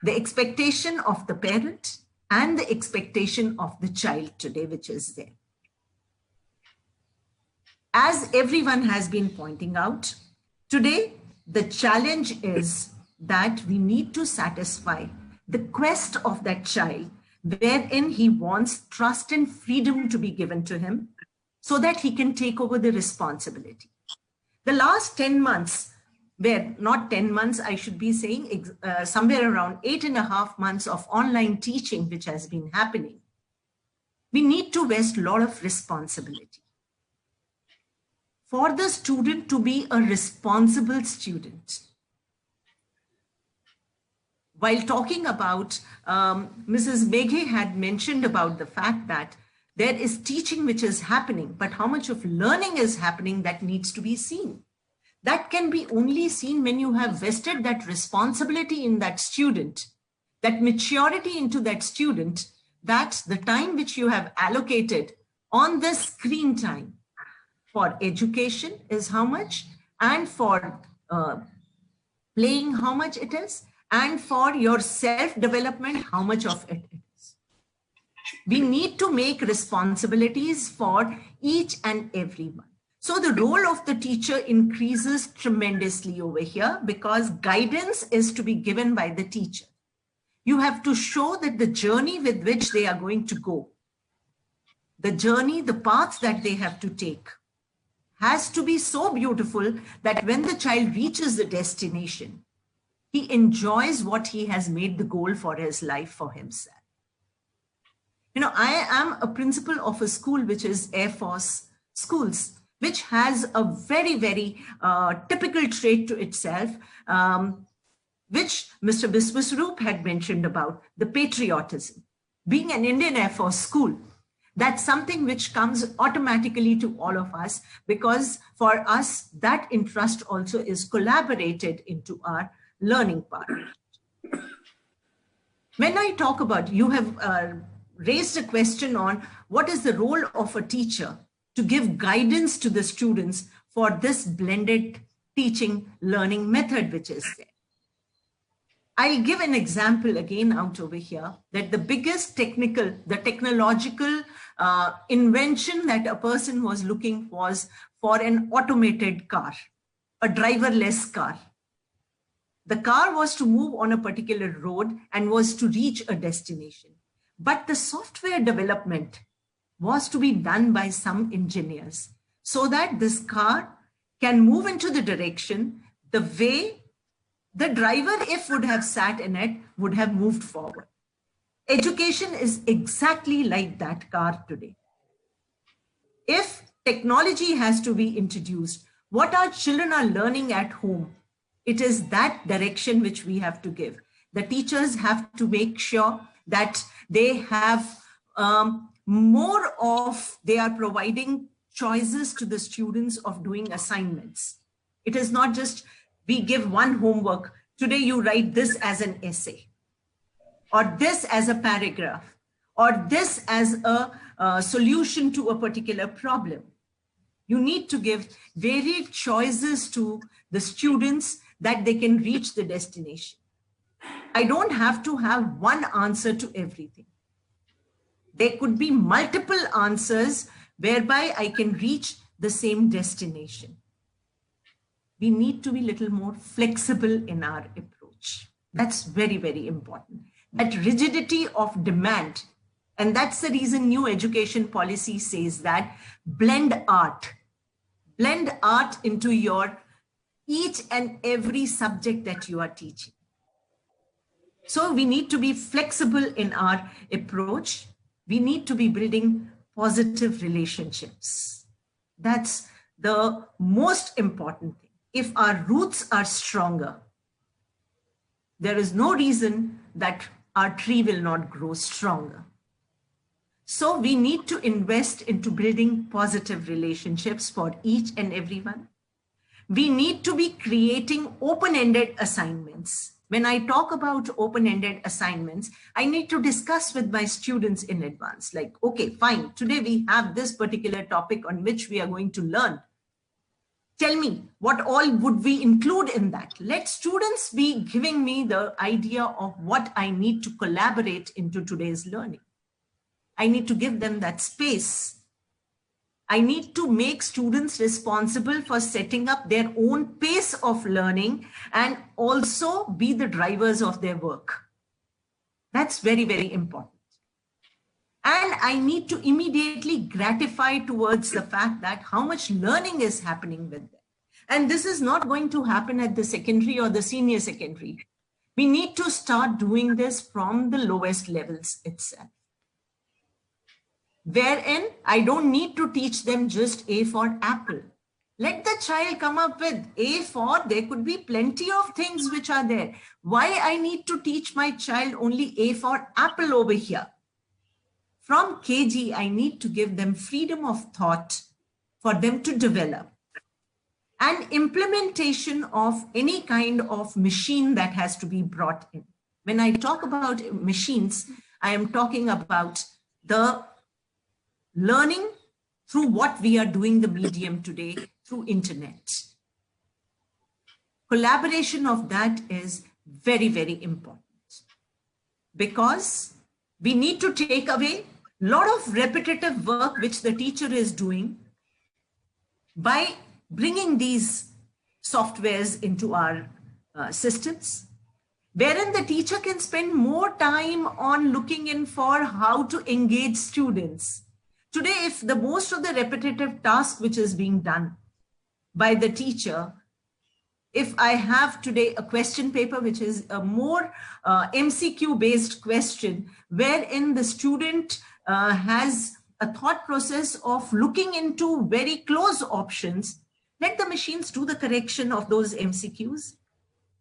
the expectation of the parent, and the expectation of the child today, which is there. As everyone has been pointing out, today the challenge is that we need to satisfy the quest of that child, wherein he wants trust and freedom to be given to him so that he can take over the responsibility. The last 10 months, where not 10 months, I should be saying somewhere around 8.5 months of online teaching, which has been happening, we need to vest a lot of responsibility. For the student to be a responsible student. While talking about, Mrs. Meghe had mentioned about the fact that there is teaching which is happening, but how much of learning is happening that needs to be seen. That can be only seen when you have vested that responsibility in that student, that maturity into that student, that the time which you have allocated on the screen time for education is how much, and for playing how much it is, and for your self-development, how much of it is. We need to make responsibilities for each and every one. So the role of the teacher increases tremendously over here, because guidance is to be given by the teacher. You have to show that the journey with which they are going to go, the journey, the path that they have to take, has to be so beautiful that when the child reaches the destination, he enjoys what he has made the goal for his life for himself. You know, I am a principal of a school which is Air Force Schools, which has a very, very typical trait to itself, which Mr. Biswaswarup had mentioned about, the patriotism. Being an Indian Air Force school, That's something which comes automatically to all of us, because for us, that interest also is collaborated into our learning part. When I talk about, you have raised a question on what is the role of a teacher to give guidance to the students for this blended teaching learning method which is there. I'll give an example again out over here, that the biggest technological invention that a person was looking was for an automated car, a driverless car. The car was to move on a particular road and was to reach a destination. But the software development was to be done by some engineers so that this car can move into the direction the way the driver, if would have sat in it, would have moved forward. Education is exactly like that car today. If technology has to be introduced, what our children are learning at home, it is that direction which we have to give. The teachers have to make sure that they have they are providing choices to the students of doing assignments. It is not just we give one homework. Today you write this as an essay, or this as a paragraph, or this as a solution to a particular problem. You need to give varied choices to the students that they can reach the destination. I don't have to have one answer to everything. There could be multiple answers whereby I can reach the same destination. We need to be a little more flexible in our approach. That's very, very important. That rigidity of demand. And that's the reason new education policy says that blend art into your each and every subject that you are teaching. So we need to be flexible in our approach. We need to be building positive relationships. That's the most important thing. If our roots are stronger, there is no reason that our tree will not grow stronger. So we need to invest into building positive relationships for each and everyone. We need to be creating open-ended assignments. When I talk about open-ended assignments, I need to discuss with my students in advance, like, okay, fine, today we have this particular topic on which we are going to learn. Tell me, what all would we include in that? Let students be giving me the idea of what I need to collaborate into today's learning. I need to give them that space. I need to make students responsible for setting up their own pace of learning and also be the drivers of their work. That's very, very important. And I need to immediately gratify towards the fact that how much learning is happening with them. And this is not going to happen at the secondary or the senior secondary. We need to start doing this from the lowest levels itself, wherein I don't need to teach them just A for apple. Let the child come up with A for, there could be plenty of things which are there. Why I need to teach my child only A for apple over here? From KG, I need to give them freedom of thought for them to develop. And implementation of any kind of machine that has to be brought in. When I talk about machines, I am talking about the learning through what we are doing the medium today through internet. Collaboration of that is very, very important, because we need to take away a lot of repetitive work which the teacher is doing by bringing these softwares into our systems, wherein the teacher can spend more time on looking in for how to engage students. Today, if the most of the repetitive task which is being done by the teacher, if I have today a question paper, which is a more MCQ based question, wherein the student has a thought process of looking into very close options, let the machines do the correction of those MCQs.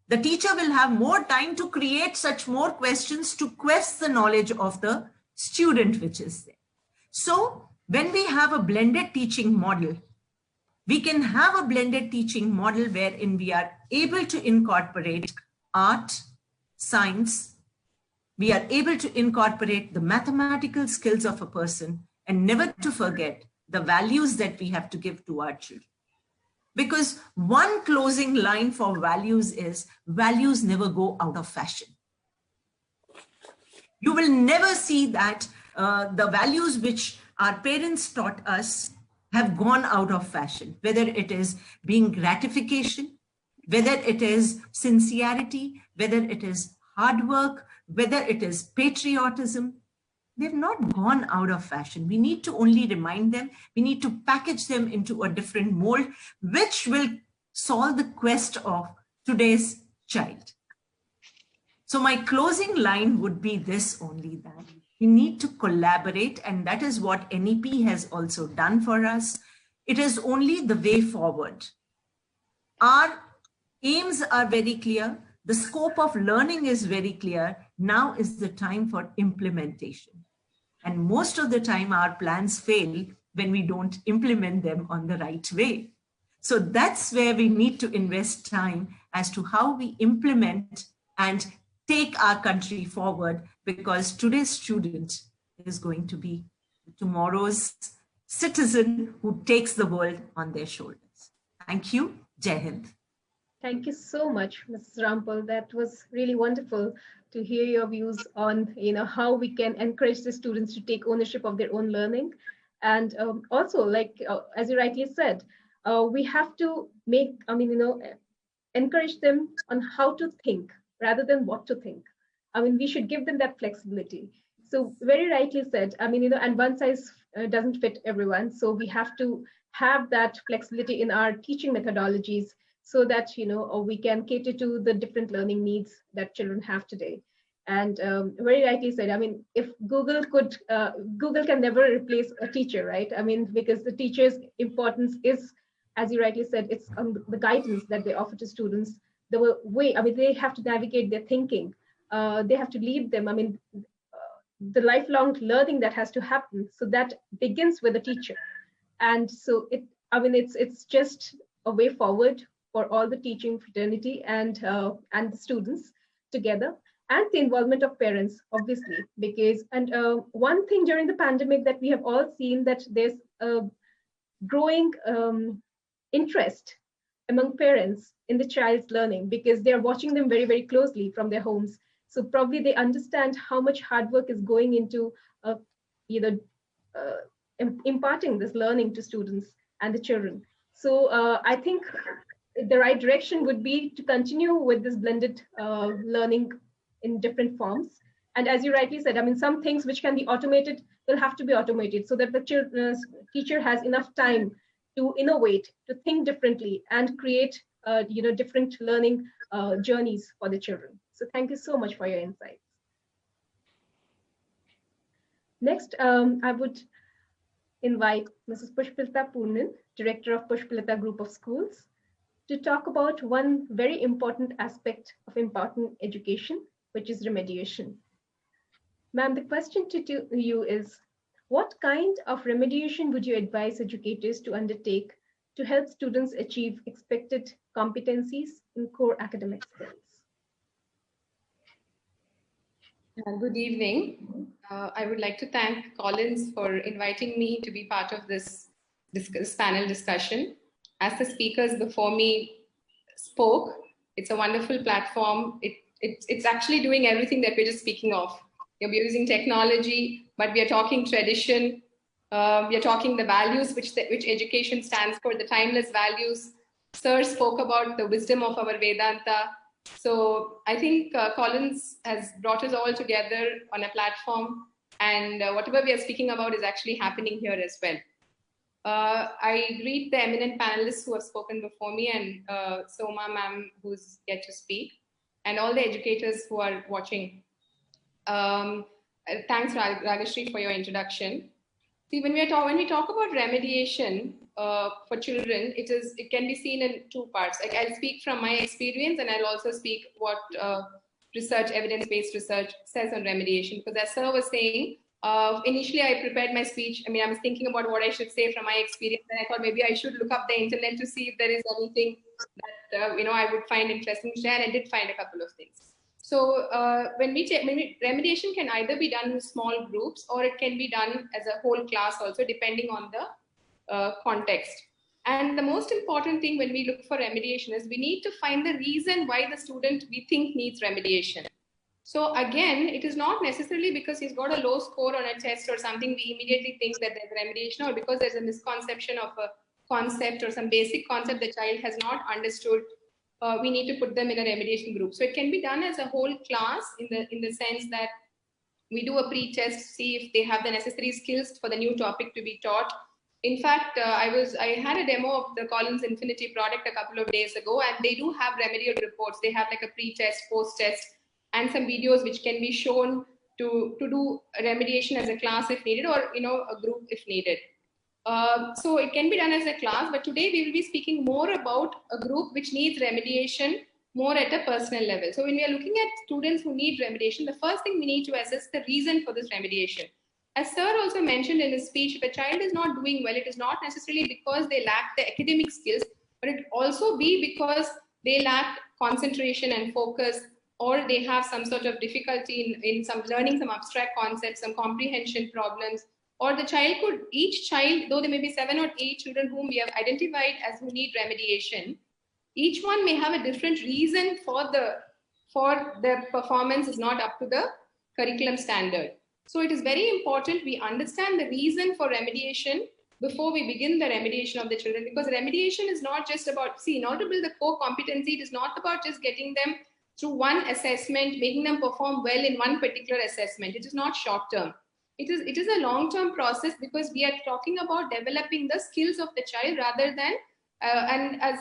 The teacher will have more time to create such more questions to quest the knowledge of the student which is there. So when we have a blended teaching model, we can have a blended teaching model wherein we are able to incorporate art, science, we are able to incorporate the mathematical skills of a person, and never to forget the values that we have to give to our children. Because one closing line for values is, values never go out of fashion. You will never see that the values which our parents taught us have gone out of fashion, whether it is being gratification, whether it is sincerity, whether it is hard work, whether it is patriotism. They've not gone out of fashion. We need to only remind them. We need to package them into a different mold, which will solve the quest of today's child. So my closing line would be this only, that we need to collaborate, and that is what NEP has also done for us. It is only the way forward. Our aims are very clear. The scope of learning is very clear. Now is the time for implementation. And most of the time our plans fail when we don't implement them on the right way. So that's where we need to invest time as to how we implement and take our country forward, because today's student is going to be tomorrow's citizen who takes the world on their shoulders. Thank you. Jai Hind. Thank you so much, Mrs. Rampal. That was really wonderful to hear your views on, how we can encourage the students to take ownership of their own learning. And also, like, as you rightly said, we have to encourage them on how to think rather than what to think. We should give them that flexibility. So very rightly said, and one size doesn't fit everyone. So we have to have that flexibility in our teaching methodologies, so that we can cater to the different learning needs that children have today. And very rightly said, if Google can never replace a teacher, right? Because the teacher's importance is, as you rightly said, it's the guidance that they offer to students, the way, they have to navigate their thinking, they have to lead them, the lifelong learning that has to happen. So that begins with the teacher. And so it's just a way forward for all the teaching fraternity and the students together, and the involvement of parents, obviously, because, and one thing during the pandemic that we have all seen, that there's a growing interest among parents in the child's learning, because they're watching them very, very closely from their homes. So probably they understand how much hard work is going into imparting this learning to students and the children. So I think the right direction would be to continue with this blended learning in different forms. And as you rightly said, some things which can be automated will have to be automated, so that the teacher has enough time to innovate, to think differently, and create different learning journeys for the children. So thank you so much for your insights. Next, I would invite Mrs. Pushpalata Purnan, Director of Pushpalata Group of Schools, to talk about one very important aspect of imparting education, which is remediation. Ma'am, the question to you is, what kind of remediation would you advise educators to undertake to help students achieve expected competencies in core academic skills? Good evening. I would like to thank Collins for inviting me to be part of this panel discussion. As the speakers before me spoke, it's a wonderful platform. It's actually doing everything that we're just speaking of. We're using technology, but we are talking tradition. We are talking the values which education stands for, the timeless values. Sir spoke about the wisdom of our Vedanta. So I think Collins has brought us all together on a platform, and whatever we are speaking about is actually happening here as well. I greet the eminent panelists who have spoken before me, and Soma ma'am, who's yet to speak, and all the educators who are watching. Thanks, Ragashri, for your introduction. See, when we talk about remediation for children, it can be seen in two parts. Like, I'll speak from my experience, and I'll also speak what research, evidence-based research says on remediation. Because as Sir was saying, Initially, I prepared my speech. I mean, I was thinking about what I should say from my experience, and I thought maybe I should look up the internet to see if there is anything that I would find interesting to share, and I did find a couple of things. So when remediation can either be done in small groups or it can be done as a whole class also, depending on the context. And the most important thing when we look for remediation is we need to find the reason why the student we think needs remediation. So again, it is not necessarily because he's got a low score on a test or something, we immediately think that there's remediation, or because there's a misconception of a concept or some basic concept the child has not understood, we need to put them in a remediation group. So it can be done as a whole class in the sense that we do a pre-test, see if they have the necessary skills for the new topic to be taught. In fact, I had a demo of the Collins Infinity product a couple of days ago, and they do have remedial reports. They have like a pre-test, post-test, and some videos which can be shown to do remediation as a class if needed, or a group if needed. So it can be done as a class, but today we will be speaking more about a group which needs remediation more at a personal level. So when we are looking at students who need remediation, the first thing we need to assess the reason for this remediation. As Sir also mentioned in his speech, if a child is not doing well, it is not necessarily because they lack the academic skills, but it also be because they lack concentration and focus, or they have some sort of difficulty in some learning some abstract concepts, some comprehension problems, or each child, though there may be 7 or 8 children whom we have identified as who need remediation, each one may have a different reason for their performance is not up to the curriculum standard. So it is very important we understand the reason for remediation before we begin the remediation of the children, because remediation is not just about, in order to build the core competency, it is not about just getting them through one assessment, making them perform well in one particular assessment. It is not short term. It is a long-term process, because we are talking about developing the skills of the child rather than, and as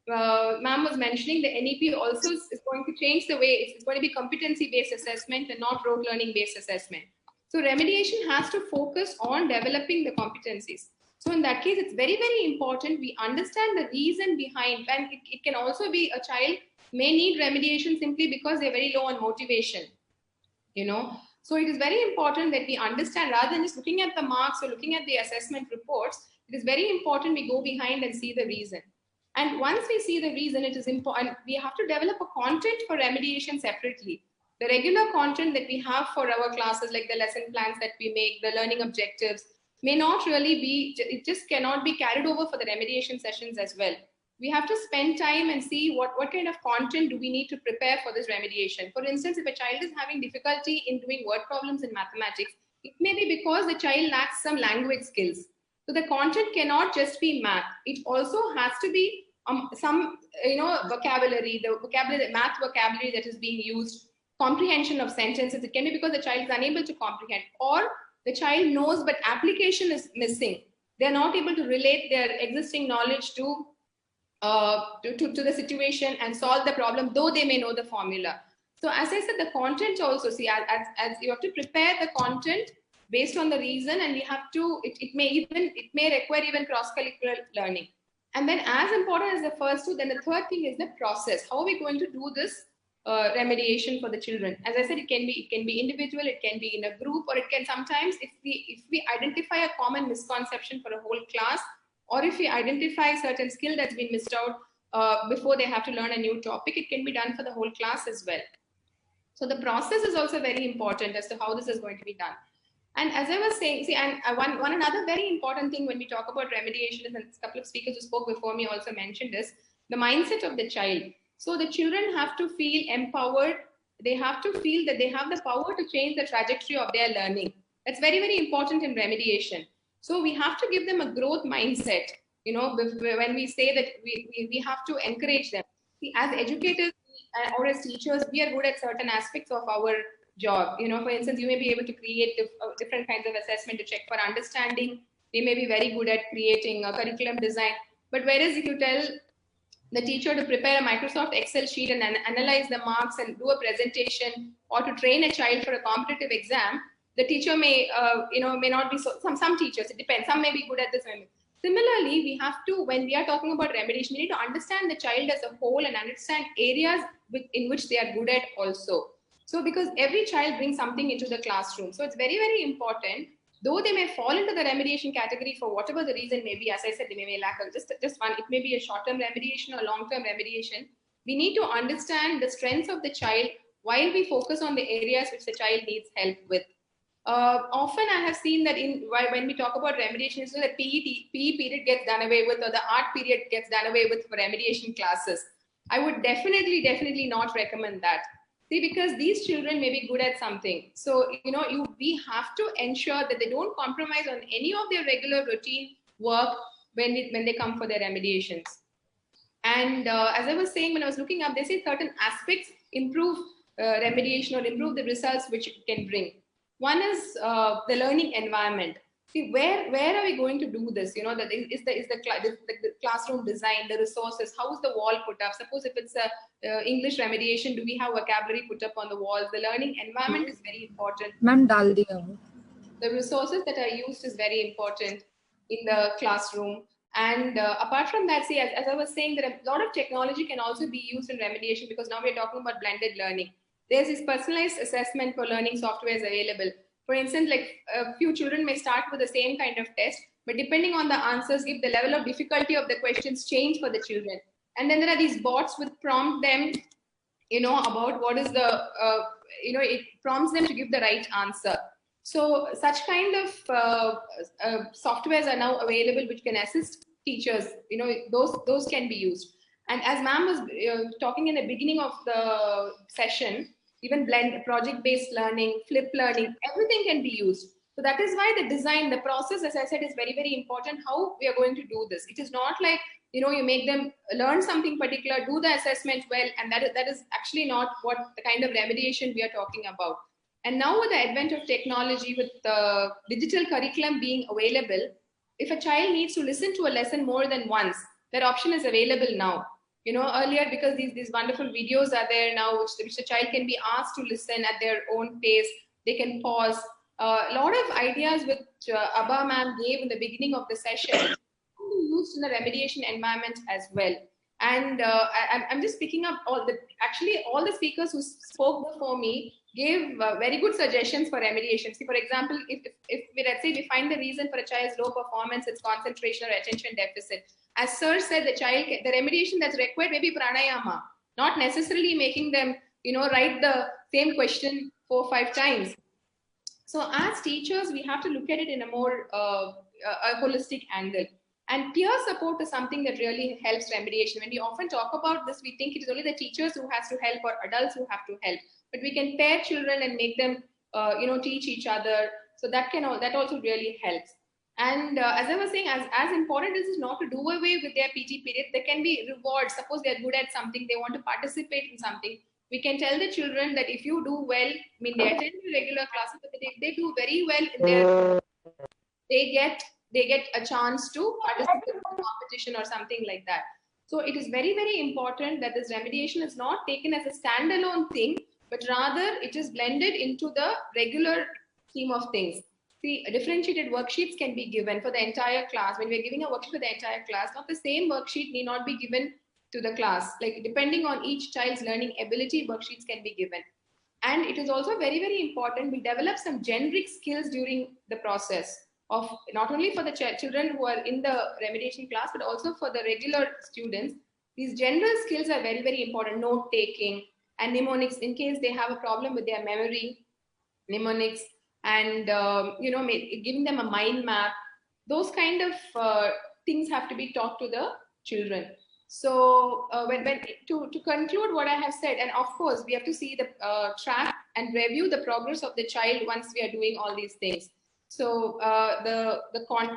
ma'am was mentioning, the NEP also is going to change the way, it's going to be competency-based assessment and not rote learning-based assessment. So remediation has to focus on developing the competencies. So in that case, it's very, very important we understand the reason behind, and it can also be a child may need remediation simply because they're very low on motivation, So it is very important that we understand, rather than just looking at the marks or looking at the assessment reports, it is very important we go behind and see the reason. And once we see the reason, it is important, we have to develop a content for remediation separately. The regular content that we have for our classes, like the lesson plans that we make, the learning objectives, may not really be, it just cannot be carried over for the remediation sessions as well. We have to spend time and see what kind of content do we need to prepare for this remediation. For instance, if a child is having difficulty in doing word problems in mathematics, it may be because the child lacks some language skills. So the content cannot just be math. It also has to be some vocabulary, the math vocabulary that is being used, comprehension of sentences. It can be because the child is unable to comprehend, or the child knows but application is missing. They're not able to relate their existing knowledge to the situation and solve the problem, though they may know the formula. So as I said, the content also, as you have to prepare the content based on the reason, and we have to, it may require even cross-curricular learning. And then as important as the first two, then the third thing is the process. How are we going to do this remediation for the children? As I said, it can be individual, it can be in a group, or it can sometimes, if we identify a common misconception for a whole class, or if we identify certain skill that's been missed out before they have to learn a new topic, it can be done for the whole class as well. So the process is also very important as to how this is going to be done. And as I was saying, one another very important thing when we talk about remediation, and a couple of speakers who spoke before me also mentioned this, the mindset of the child. So the children have to feel empowered. They have to feel that they have the power to change the trajectory of their learning. That's very, very important in remediation. So we have to give them a growth mindset, when we say that we have to encourage them. See, as educators or as teachers, we are good at certain aspects of our job. For instance, you may be able to create different kinds of assessment to check for understanding. They may be very good at creating a curriculum design. But whereas if you tell the teacher to prepare a Microsoft Excel sheet and analyze the marks and do a presentation, or to train a child for a competitive exam, the teacher may not be some teachers, it depends, some may be good at this. Similarly, we have to, when we are talking about remediation, we need to understand the child as a whole and understand areas in which they are good at also. So because every child brings something into the classroom. So it's very, very important, though they may fall into the remediation category for whatever the reason may be. As I said, they may lack just one. It may be a short-term remediation or long-term remediation. We need to understand the strengths of the child while we focus on the areas which the child needs help with. Often I have seen that when we talk about remediation, so the PE period gets done away with, or the art period gets done away with for remediation classes. I would definitely not recommend that. See, because these children may be good at something. So, we have to ensure that they don't compromise on any of their regular routine work when they come for their remediations. And as I was saying, when I was looking up, they say certain aspects improve remediation or improve the results which it can bring. One is the learning environment. See, where are we going to do this? That is the classroom design, the resources, how is the wall put up? Suppose if it's a English remediation, do we have vocabulary put up on the walls? The learning environment is very important. Ma'am, dal diya. The resources that are used is very important in the classroom. And apart from that, see, as I was saying, that a lot of technology can also be used in remediation, because now we're talking about blended learning. There's this personalized assessment for learning software is available. For instance, like a few children may start with the same kind of test, but depending on the answers, if the level of difficulty of the questions change for the children. And then there are these bots which prompt them, about what is the, it prompts them to give the right answer. So such kind of softwares are now available which can assist teachers. Those can be used. And as ma'am was talking in the beginning of the session, even project-based learning, flip learning, everything can be used. So that is why the design, the process, as I said, is very, very important, how we are going to do this. It is not like, you make them learn something particular, do the assessment well, and that is actually not what the kind of remediation we are talking about. And now with the advent of technology, with the digital curriculum being available, if a child needs to listen to a lesson more than once, that option is available now. Earlier, because these wonderful videos are there now, which the child can be asked to listen at their own pace. They can pause. A lot of ideas which Abha ma'am gave in the beginning of the session can be used in the remediation environment as well. And I'm just picking up all the speakers who spoke before me gave very good suggestions for remediation. See, for example, if let's say we find the reason for a child's low performance, it's concentration or attention deficit. As sir said, the remediation that's required may be pranayama, not necessarily making them, write the same question 4 or 5 times. So as teachers, we have to look at it in a more a holistic angle. And peer support is something that really helps remediation. When we often talk about this, we think it is only the teachers who has to help or adults who have to help. But we can pair children and make them, teach each other. So that also really helps. And as I was saying, as important as it is not to do away with their PT period, there can be rewards. Suppose they are good at something, they want to participate in something. We can tell the children that if you do well, they attend regular classes, but if they do very well in their, they get a chance to participate in a competition or something like that. So it is very, very important that this remediation is not taken as a standalone thing, but rather it is blended into the regular scheme of things. See, differentiated worksheets can be given for the entire class. When we're giving a worksheet for the entire class, not the same worksheet need not be given to the class. Like depending on each child's learning ability, worksheets can be given. And it is also very, very important we develop some generic skills during the process of not only for the children who are in the remediation class, but also for the regular students. These general skills are very, very important. Note taking and mnemonics in case they have a problem with their memory, mnemonics, and giving them a mind map. Those kind of things have to be taught to the children. So to conclude what I have said, and of course we have to see the track and review the progress of the child once we are doing all these things. So the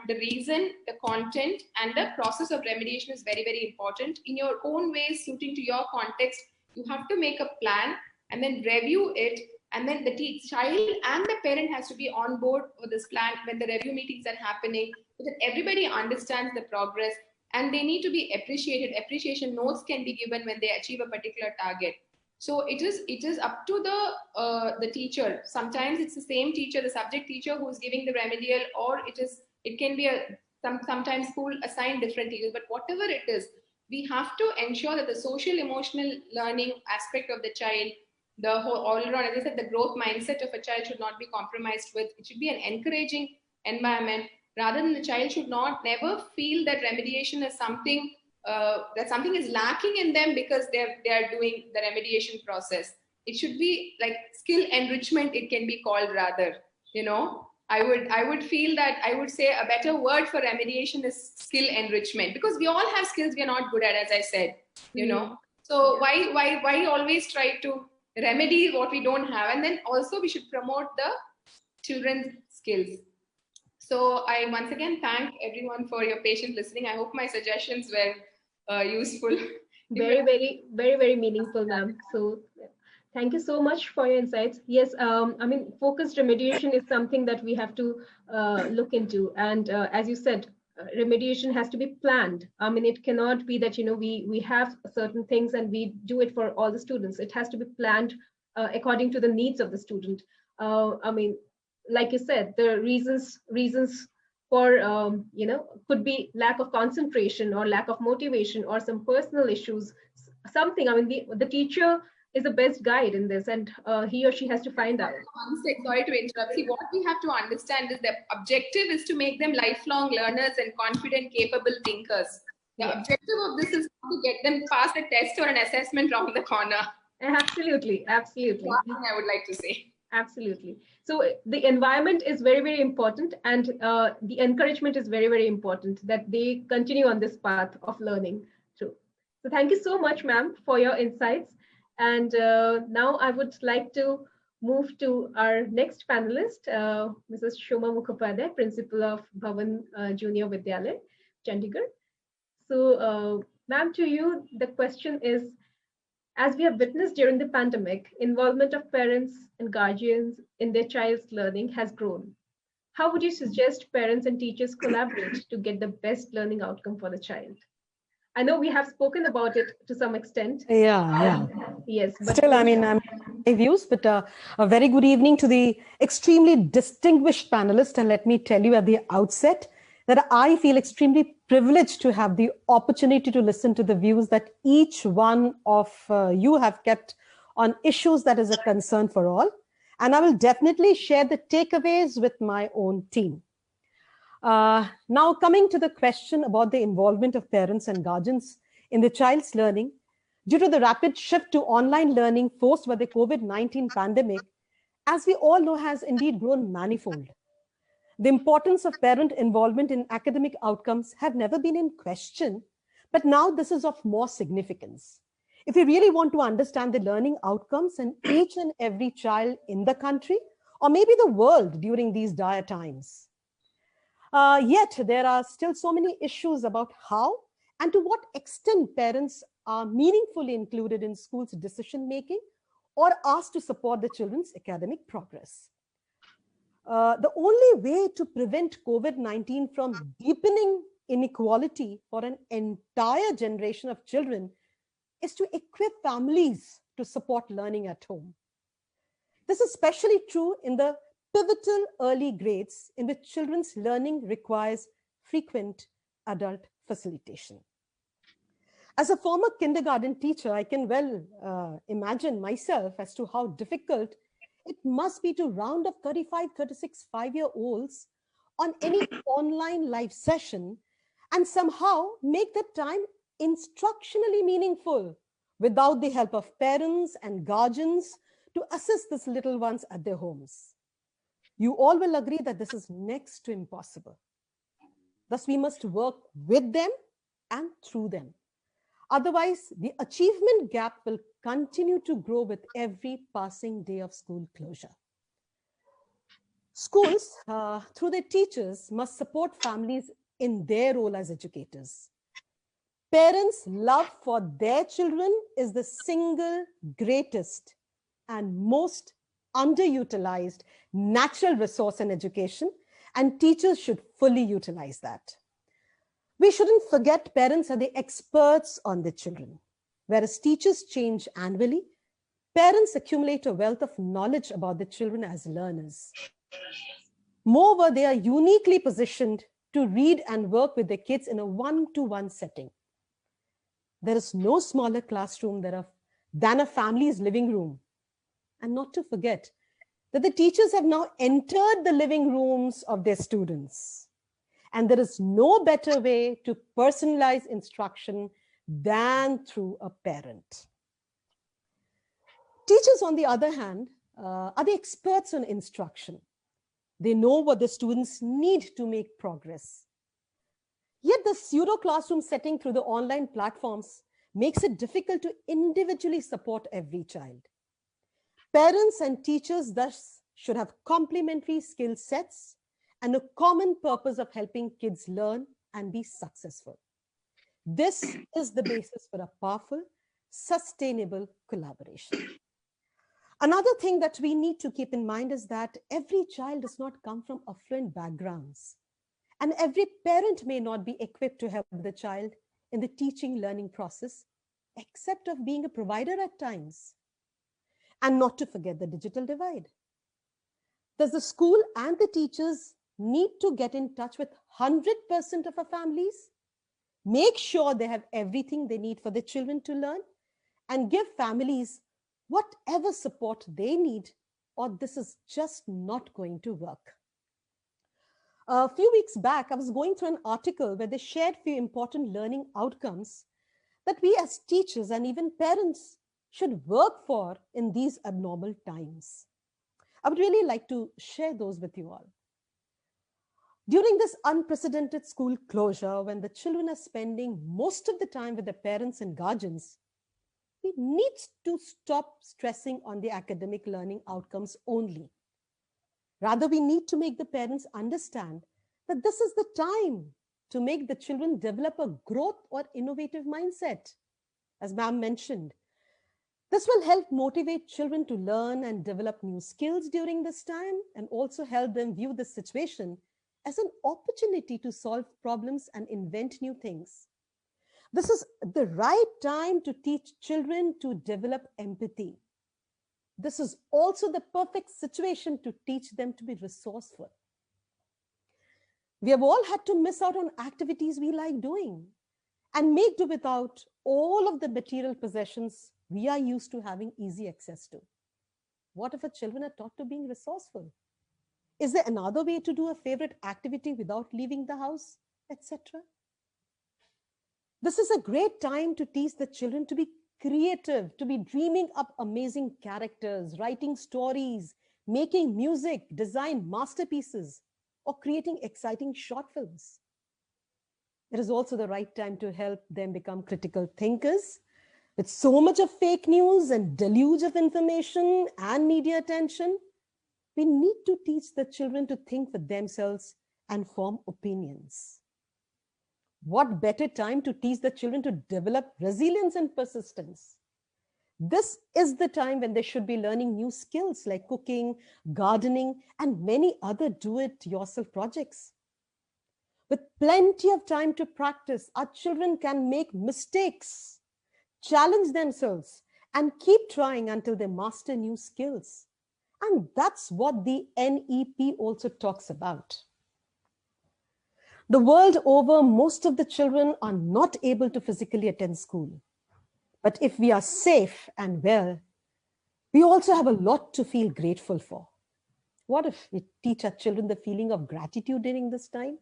reason, the content, and the process of remediation is very, very important. In your own ways, suiting to your context, you have to make a plan and then review it. And then the child and the parent has to be on board for this plan when the review meetings are happening, so that everybody understands the progress and they need to be appreciated. Appreciation notes can be given when they achieve a particular target. So it is up to the teacher. Sometimes it's the same teacher, the subject teacher, who is giving the remedial, or it can be sometimes school assigned different teachers. But whatever it is, we have to ensure that the social emotional learning aspect of the child the whole all around, as I said, the growth mindset of a child should not be compromised with. It should be an encouraging environment, rather than the child should never feel that remediation is something that something is lacking in them because they are doing the remediation process. It should be like skill enrichment, it can be called, rather. I would feel that I would say a better word for remediation is skill enrichment, because we all have skills we are not good at, as I said. So why always try to remedy what we don't have? And then also we should promote the children's skills. So I once again thank everyone for your patient listening. I hope my suggestions were useful. Very, very, very, very meaningful, ma'am. So thank you so much for your insights. Yes, I mean, focused remediation is something that we have to look into. And as you said, remediation has to be planned. I mean, it cannot be that, we have certain things and we do it for all the students. It has to be planned according to the needs of the student. I mean, like you said, the reasons for, could be lack of concentration or lack of motivation or some personal issues, something. I mean, the teacher is the best guide in this, and he or she has to find out. Sorry to interrupt. See, what we have to understand is the objective is to make them lifelong learners and confident, capable thinkers. The objective of this is to get them past a test or an assessment around the corner. Absolutely, absolutely. That's what I would like to say. Absolutely. So the environment is very, very important, and the encouragement is very, very important that they continue on this path of learning too. So thank you so much, ma'am, for your insights. And now I would like to move to our next panelist, Mrs. Shoma Mukhopadhyay, Principal of Bhavan Junior Vidyalaya, Chandigarh. So, ma'am, to you, the question is, as we have witnessed during the pandemic, involvement of parents and guardians in their child's learning has grown. How would you suggest parents and teachers collaborate to get the best learning outcome for the child? I know we have spoken about it to some extent. Yeah. Yes. But still, I mean, my views, but a very good evening to the extremely distinguished panelists. And let me tell you at the outset that I feel extremely privileged to have the opportunity to listen to the views that each one of you have kept on issues that is a concern for all. And I will definitely share the takeaways with my own team. Now, coming to the question about the involvement of parents and guardians in the child's learning, due to the rapid shift to online learning forced by the COVID-19 pandemic, as we all know, has indeed grown manifold. The importance of parent involvement in academic outcomes have never been in question, but now this is of more significance. If we really want to understand the learning outcomes in each and every child in the country, or maybe the world during these dire times. Yet there are still so many issues about how and to what extent parents are meaningfully included in schools' decision-making or asked to support the children's academic progress. The only way to prevent COVID-19 from deepening inequality for an entire generation of children is to equip families to support learning at home. This is especially true in the pivotal early grades in which children's learning requires frequent adult facilitation. As a former kindergarten teacher, I can well imagine myself as to how difficult it must be to round up 35, 36 5-year-olds on any online live session and somehow make the time instructionally meaningful without the help of parents and guardians to assist these little ones at their homes. You all will agree that this is next to impossible. Thus, we must work with them and through them. Otherwise, the achievement gap will continue to grow with every passing day of school closure. Schools, through their teachers, must support families in their role as educators. Parents' love for their children is the single greatest and most underutilized natural resource in education, and teachers should fully utilize that. We shouldn't forget parents are the experts on their children. Whereas teachers change annually, parents accumulate a wealth of knowledge about their children as learners. Moreover, they are uniquely positioned to read and work with their kids in a one-to-one setting. There is no smaller classroom than a family's living room And not to forget that the teachers have now entered the living rooms of their students. And there is no better way to personalize instruction than through a parent. Teachers, on the other hand, are the experts on instruction. They know what the students need to make progress. Yet the pseudo classroom setting through the online platforms makes it difficult to individually support every child. Parents and teachers thus should have complementary skill sets and a common purpose of helping kids learn and be successful. This is the basis for a powerful, sustainable collaboration. Another thing that we need to keep in mind is that every child does not come from affluent backgrounds, and every parent may not be equipped to help the child in the teaching learning process, except of being a provider at times. And not to forget the digital divide. Does the school and the teachers need to get in touch with 100% of our families, make sure they have everything they need for their children to learn, and give families whatever support they need, or this is just not going to work? A few weeks back, I was going through an article where they shared few important learning outcomes that we as teachers and even parents should work for in these abnormal times. I would really like to share those with you all. During this unprecedented school closure, when the children are spending most of the time with their parents and guardians, we need to stop stressing on the academic learning outcomes only. Rather, we need to make the parents understand that this is the time to make the children develop a growth or innovative mindset. As ma'am mentioned, this will help motivate children to learn and develop new skills during this time, and also help them view the situation as an opportunity to solve problems and invent new things. This is the right time to teach children to develop empathy. This is also the perfect situation to teach them to be resourceful. We have all had to miss out on activities we like doing and make do without all of the material possessions we are used to having easy access to. What if our children are taught to being resourceful? Is there another way to do a favorite activity without leaving the house, etc.? This is a great time to teach the children to be creative, to be dreaming up amazing characters, writing stories, making music, design masterpieces, or creating exciting short films. It is also the right time to help them become critical thinkers. With so much of fake news and deluge of information and media attention, we need to teach the children to think for themselves and form opinions. What better time to teach the children to develop resilience and persistence? This is the time when they should be learning new skills like cooking, gardening, and many other do-it-yourself projects. With plenty of time to practice, our children can make mistakes, challenge themselves, and keep trying until they master new skills. And that's what the NEP also talks about. The world over, most of the children are not able to physically attend school. But if we are safe and well, we also have a lot to feel grateful for. What if we teach our children the feeling of gratitude during this time?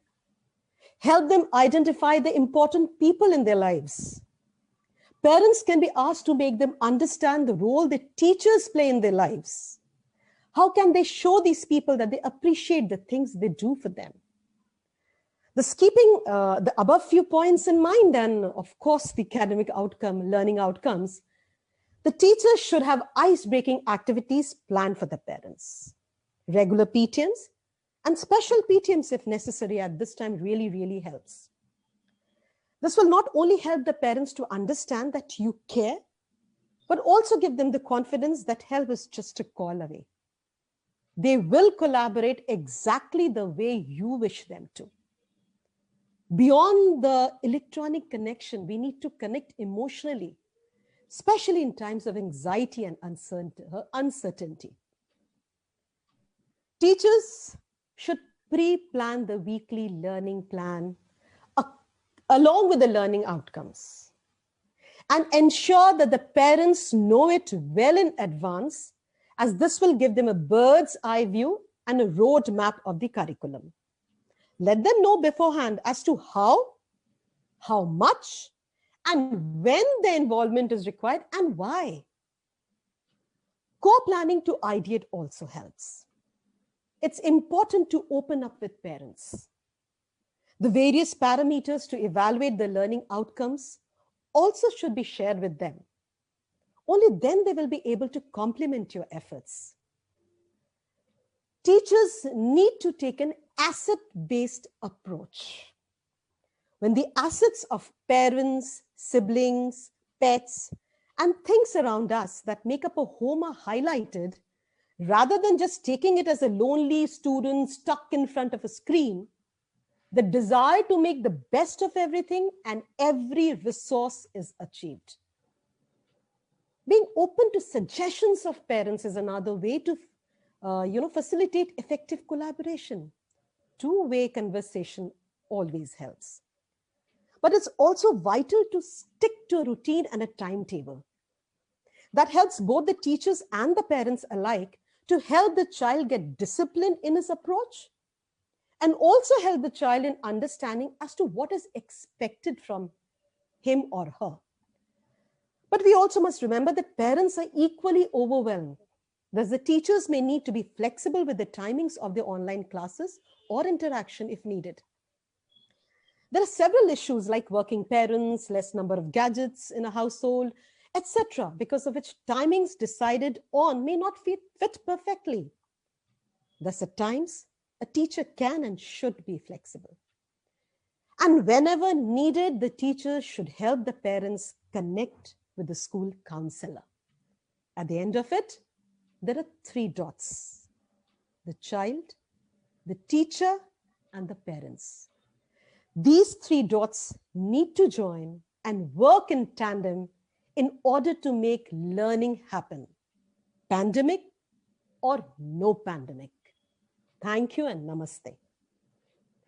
Help them identify the important people in their lives. Parents can be asked to make them understand the role that teachers play in their lives. How can they show these people that they appreciate the things they do for them? Thus, keeping the above few points in mind, and of course the academic outcome, learning outcomes, the teachers should have ice-breaking activities planned for the parents. Regular PTMs and special PTMs if necessary at this time really helps. This will not only help the parents to understand that you care, but also give them the confidence that help is just a call away. They will collaborate exactly the way you wish them to. Beyond the electronic connection, we need to connect emotionally, especially in times of anxiety and uncertainty. Teachers should pre-plan the weekly learning plan along with the learning outcomes and ensure that the parents know it well in advance as this will give them a bird's eye view and a roadmap of the curriculum. Let them know beforehand as to how much, and when the involvement is required and why. Co-planning to ideate also helps. It's important to open up with parents. The various parameters to evaluate the learning outcomes also should be shared with them. Only then they will be able to complement your efforts. Teachers need to take an asset-based approach. When the assets of parents, siblings, pets, and things around us that make up a home are highlighted, rather than just taking it as a lonely student stuck in front of a screen, the desire to make the best of everything and every resource is achieved. Being open to suggestions of parents is another way to facilitate effective collaboration. Two-way conversation always helps. But it's also vital to stick to a routine and a timetable. That helps both the teachers and the parents alike to help the child get disciplined in his approach and also help the child in understanding as to what is expected from him or her. But we also must remember that parents are equally overwhelmed. Thus, the teachers may need to be flexible with the timings of their online classes or interaction if needed. There are several issues like working parents, less number of gadgets in a household, etc., because of which timings decided on may not fit perfectly. Thus, at times, a teacher can and should be flexible. And whenever needed, the teacher should help the parents connect with the school counselor. At the end of it, there are 3 dots: the child, the teacher, and the parents. These 3 dots need to join and work in tandem in order to make learning happen, pandemic or no pandemic. Thank you and namaste.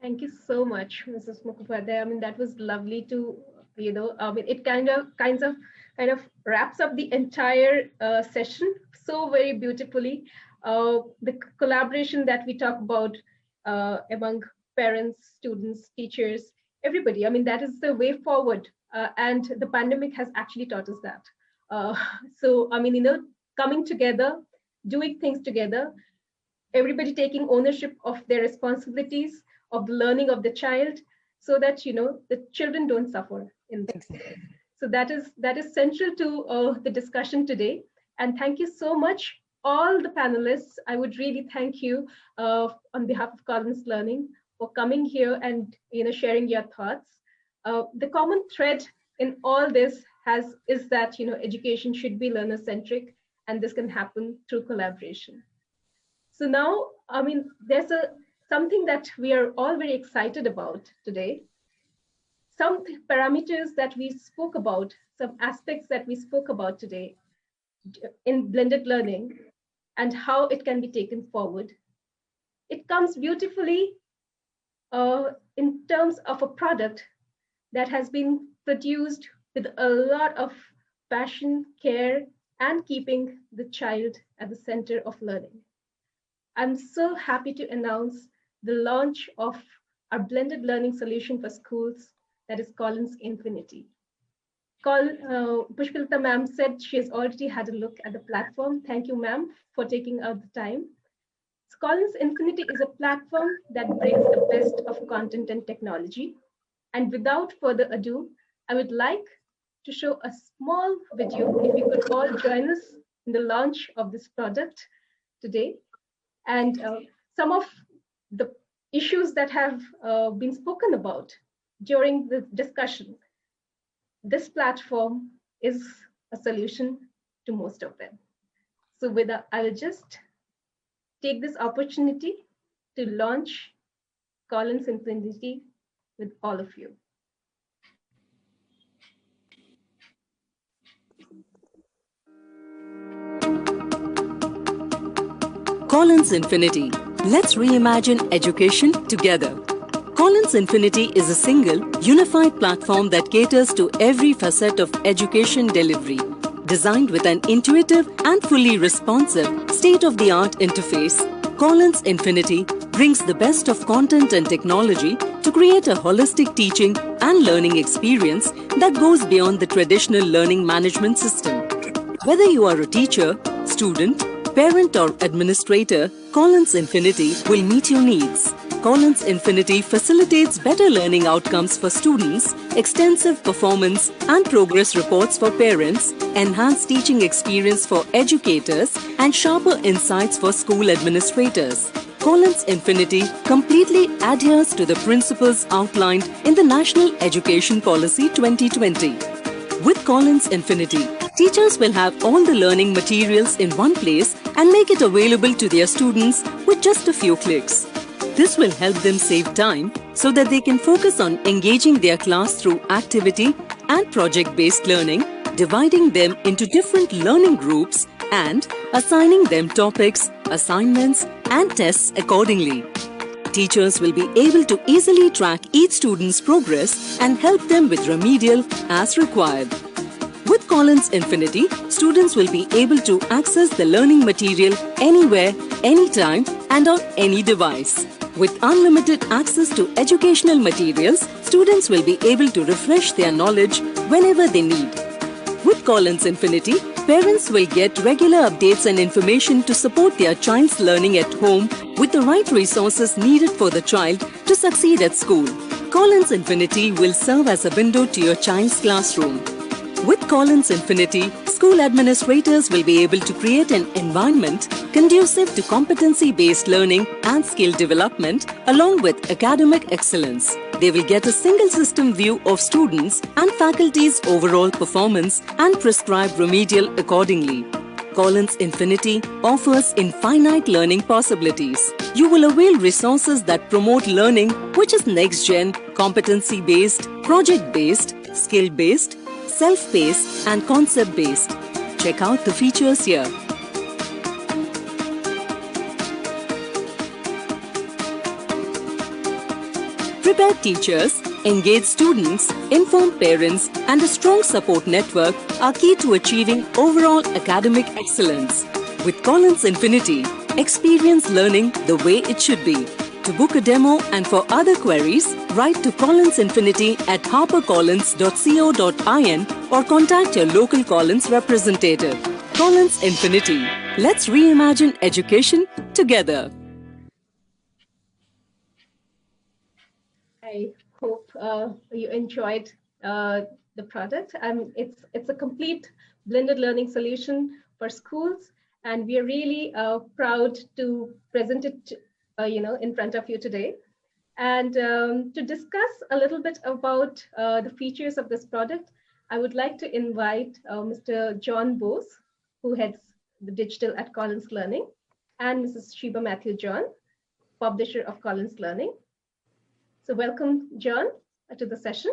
Thank you so much, Mrs. Mukhopadhyay. I mean, that was lovely to, it kind of wraps up the entire session so very beautifully. The collaboration that we talk about among parents, students, teachers, everybody. I mean, that is the way forward. And the pandemic has actually taught us that. So, I mean, coming together, doing things together, everybody taking ownership of their responsibilities, of the learning of the child, so that, the children don't suffer in this. So that is central to the discussion today. And thank you so much, all the panelists. I would really thank you on behalf of Collins Learning for coming here and sharing your thoughts. The common thread in all this is that education should be learner-centric, and this can happen through collaboration. So now, I mean, there's something that we are all very excited about today. Some parameters that we spoke about, some aspects that we spoke about today in blended learning and how it can be taken forward. It comes beautifully in terms of a product that has been produced with a lot of passion, care, and keeping the child at the center of learning. I'm so happy to announce the launch of our blended learning solution for schools, that is Collins Infinity. Pushpalata ma'am said she has already had a look at the platform. Thank you, ma'am, for taking out the time. Collins Infinity is a platform that brings the best of content and technology. And without further ado, I would like to show a small video, if you could all join us in the launch of this product today. And some of the issues that have been spoken about during the discussion, this platform is a solution to most of them. So I will just take this opportunity to launch Collins Infinity with all of you. Collins Infinity. Let's reimagine education together. Collins Infinity is a single, unified platform that caters to every facet of education delivery. Designed with an intuitive and fully responsive state-of-the-art interface, Collins Infinity brings the best of content and technology to create a holistic teaching and learning experience that goes beyond the traditional learning management system. Whether you are a teacher, student, parent or administrator, Collins Infinity will meet your needs. Collins Infinity facilitates better learning outcomes for students, extensive performance and progress reports for parents, enhanced teaching experience for educators, and sharper insights for school administrators. Collins Infinity completely adheres to the principles outlined in the National Education Policy 2020. With Collins Infinity, teachers will have all the learning materials in one place and make it available to their students with just a few clicks. This will help them save time so that they can focus on engaging their class through activity and project-based learning, dividing them into different learning groups and assigning them topics, assignments and tests accordingly. Teachers will be able to easily track each student's progress and help them with remedial as required. With Collins Infinity, students will be able to access the learning material anywhere, anytime and on any device. With unlimited access to educational materials, students will be able to refresh their knowledge whenever they need. With Collins Infinity, parents will get regular updates and information to support their child's learning at home with the right resources needed for the child to succeed at school. Collins Infinity will serve as a window to your child's classroom. With Collins Infinity, school administrators will be able to create an environment conducive to competency-based learning and skill development along with academic excellence. They will get a single system view of students and faculty's overall performance and prescribe remedial accordingly. Collins Infinity offers infinite learning possibilities. You will avail resources that promote learning, which is next-gen, competency-based, project-based, skill-based, self-paced and concept-based. Check out the features here. Prepared teachers, engaged students, informed parents and a strong support network are key to achieving overall academic excellence. With Collins Infinity, experience learning the way it should be. To book a demo and for other queries, write to Collins Infinity at harpercollins.co.in or contact your local Collins representative. Collins Infinity. Let's reimagine education together. I hope you enjoyed the product. It's a complete blended learning solution for schools, and we are really proud to present it, in front of you today. And to discuss a little bit about the features of this product, I would like to invite Mr. John Bose, who heads the digital at Collins Learning, and Mrs. Sheba Matthew John, publisher of Collins Learning. So welcome, John, to the session,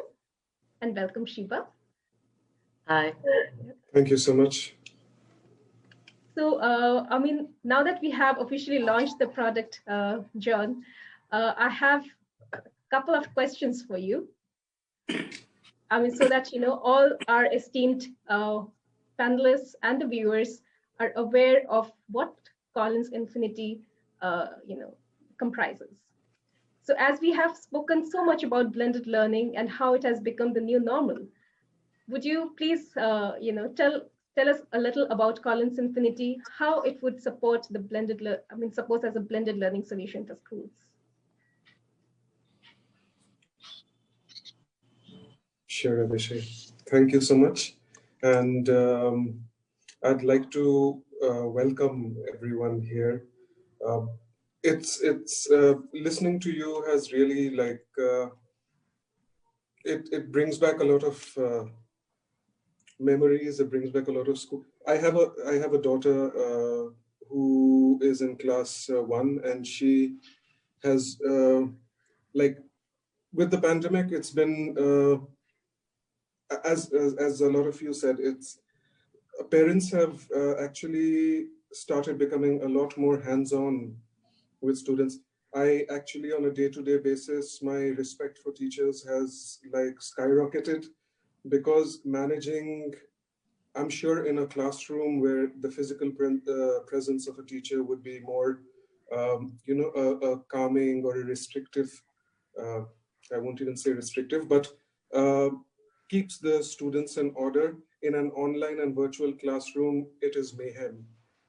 and welcome, Sheba. Hi. Thank you so much. So, now that we have officially launched the product, John, I have a couple of questions for you. So that, all our esteemed panelists and the viewers are aware of what Collins Infinity, comprises. So as we have spoken so much about blended learning and how it has become the new normal, would you please, tell us a little about Collins Infinity, how it would support the blended, suppose as a blended learning solution for schools? Sure, Abhishek. Thank you so much. And I'd like to welcome everyone here. It's listening to you has really it brings back a lot of memories. It brings back a lot of school. I have a daughter who is in class 1, and she has with the pandemic, it's been as a lot of you said, it's parents have actually started becoming a lot more hands-on with students. I actually, on a day-to-day basis, my respect for teachers has skyrocketed, because managing I'm sure in a classroom where the physical presence of a teacher would be more, a calming or a restrictive, I won't even say restrictive, but keeps the students in order. In an online and virtual classroom, it is mayhem.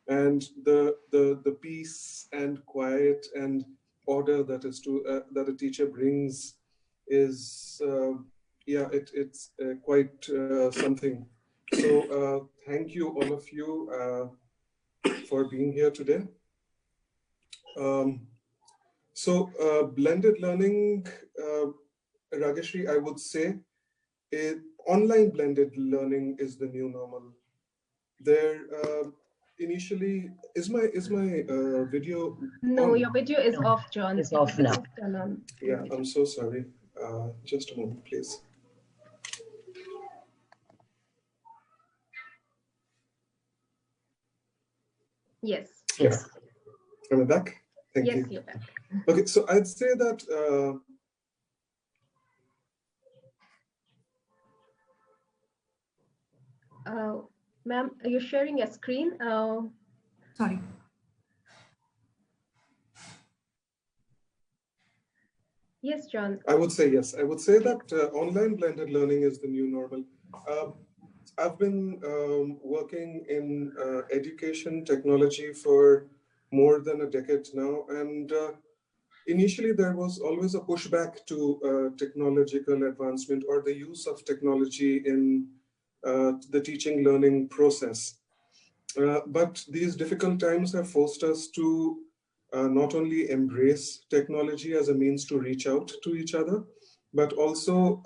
And the peace and quiet and order that that a teacher brings is, it's quite something. So thank you, all of you, for being here today. Blended learning, Rageshri, I would say, online blended learning is the new normal. There, initially, is my video? No, on? your video is off, John. It's off now. Yeah, I'm so sorry. Just a moment, please. Yes. Yes. Am I back? Thank you. Yes, you're back. Okay, so I'd say that ma'am, you're sharing a screen. Sorry. Yes, John. I would say yes. I would say that online blended learning is the new normal. I've been working in education technology for more than a decade now, and initially there was always a pushback to technological advancement or the use of technology in the teaching learning process. But these difficult times have forced us to not only embrace technology as a means to reach out to each other, but also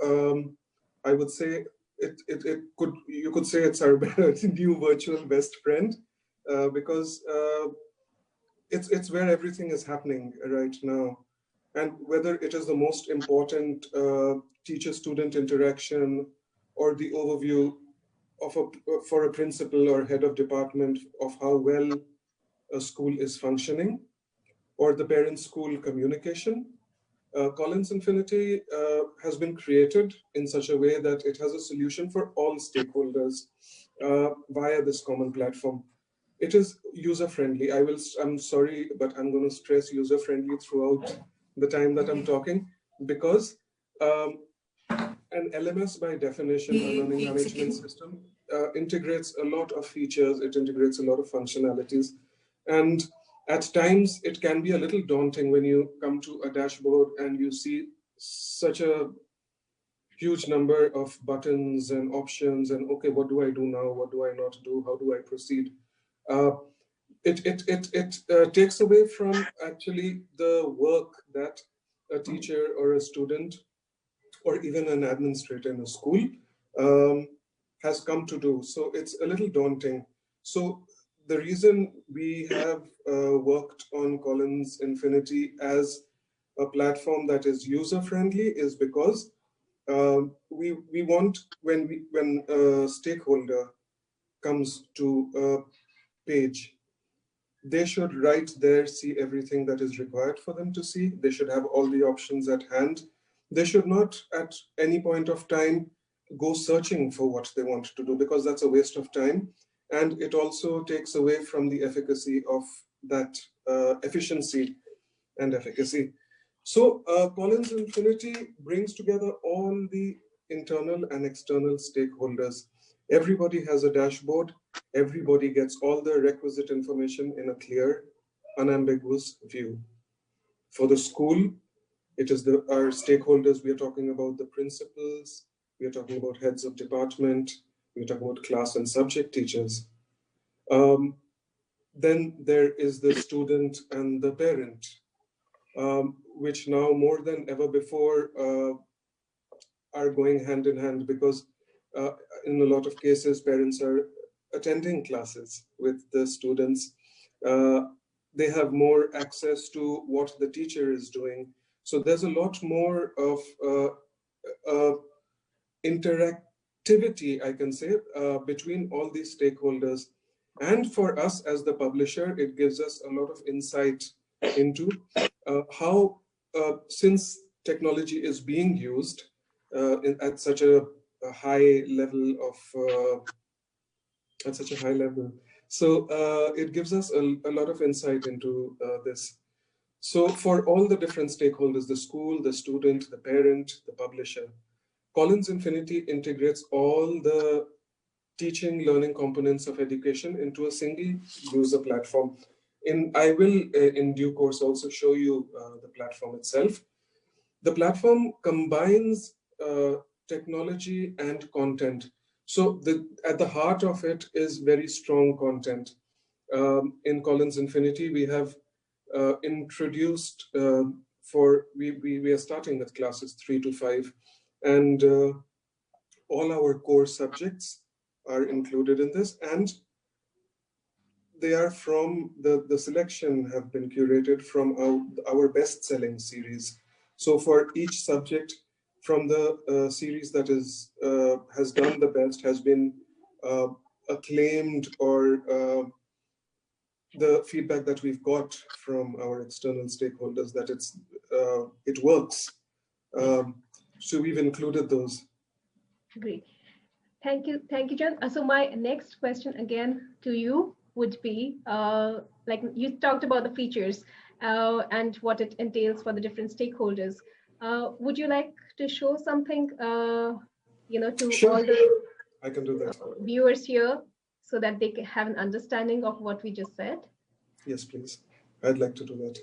I would say you could say it's our new virtual best friend, because it's where everything is happening right now. And whether it is the most important teacher-student interaction or the overview of for a principal or head of department of how well a school is functioning, or the parent-school communication, Collins Infinity has been created in such a way that it has a solution for all stakeholders via this common platform. It is user-friendly. I'm sorry, but I'm going to stress user-friendly throughout the time that I'm talking, because an LMS by definition, a learning management system, integrates a lot of features, it integrates a lot of functionalities. And at times it can be a little daunting when you come to a dashboard and you see such a huge number of buttons and options and, okay, what do I do now? What do I not do? How do I proceed? It takes away from actually the work that a teacher or a student or even an administrator in a school has come to do. So it's a little daunting. So the reason we have worked on Collins Infinity as a platform that is user-friendly is because we want, when a stakeholder comes to a page, they should right there see everything that is required for them to see. They should have all the options at hand. They should not at any point of time go searching for what they want to do, because that's a waste of time. And it also takes away from the efficacy of that efficiency and efficacy. So Collins Infinity brings together all the internal and external stakeholders. Everybody has a dashboard. Everybody gets all the requisite information in a clear, unambiguous view. For the school, it is our stakeholders. We are talking about the principals. We are talking about heads of department. We are talking about class and subject teachers. Then there is the student and the parent, which now more than ever before are going hand in hand, because in a lot of cases, parents are attending classes with the students. They have more access to what the teacher is doing. So there's a lot more of interactivity, I can say, between all these stakeholders. And for us as the publisher, it gives us a lot of insight into how, since technology is being used at such a high level of at such a high level. So it gives us a lot of insight into this. So for all the different stakeholders, the school, the student, the parent, the publisher, Collins Infinity integrates all the teaching, learning components of education into a single user platform. I will, in due course, also show you the platform itself. The platform combines technology and content. So at the heart of it is very strong content. In Collins Infinity, we have introduced we are starting with classes 3 to 5, and all our core subjects are included in this, and they are from the selection have been curated from our best-selling series. So for each subject from the series that has done the best, has been acclaimed, or the feedback that we've got from our external stakeholders that it works. So we've included those. Great. Thank you, John. So my next question again to you would be, like you talked about the features and what it entails for the different stakeholders. Would you like to show something, to Sure. all the I can do that. Viewers here, so that they can have an understanding of what we just said? Yes, please. I'd like to do that.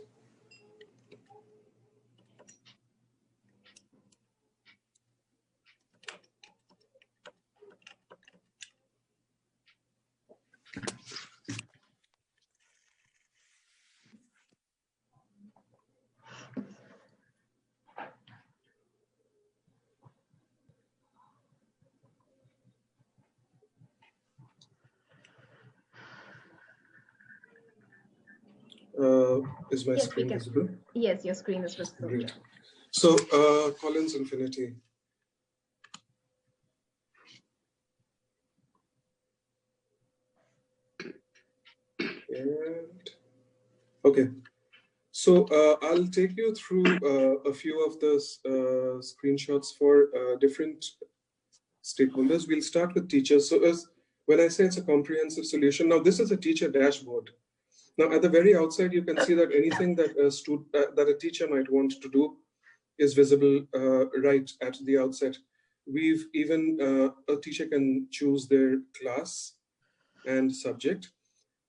Is my screen visible? Yes, your screen is visible. Great. So Collins Infinity. And okay. So I'll take you through a few of those screenshots for different stakeholders. We'll start with teachers. So when I say it's a comprehensive solution, now this is a teacher dashboard. Now, at the very outside, you can see that anything that a teacher might want to do is visible right at the outset. We've even, a teacher can choose their class and subject,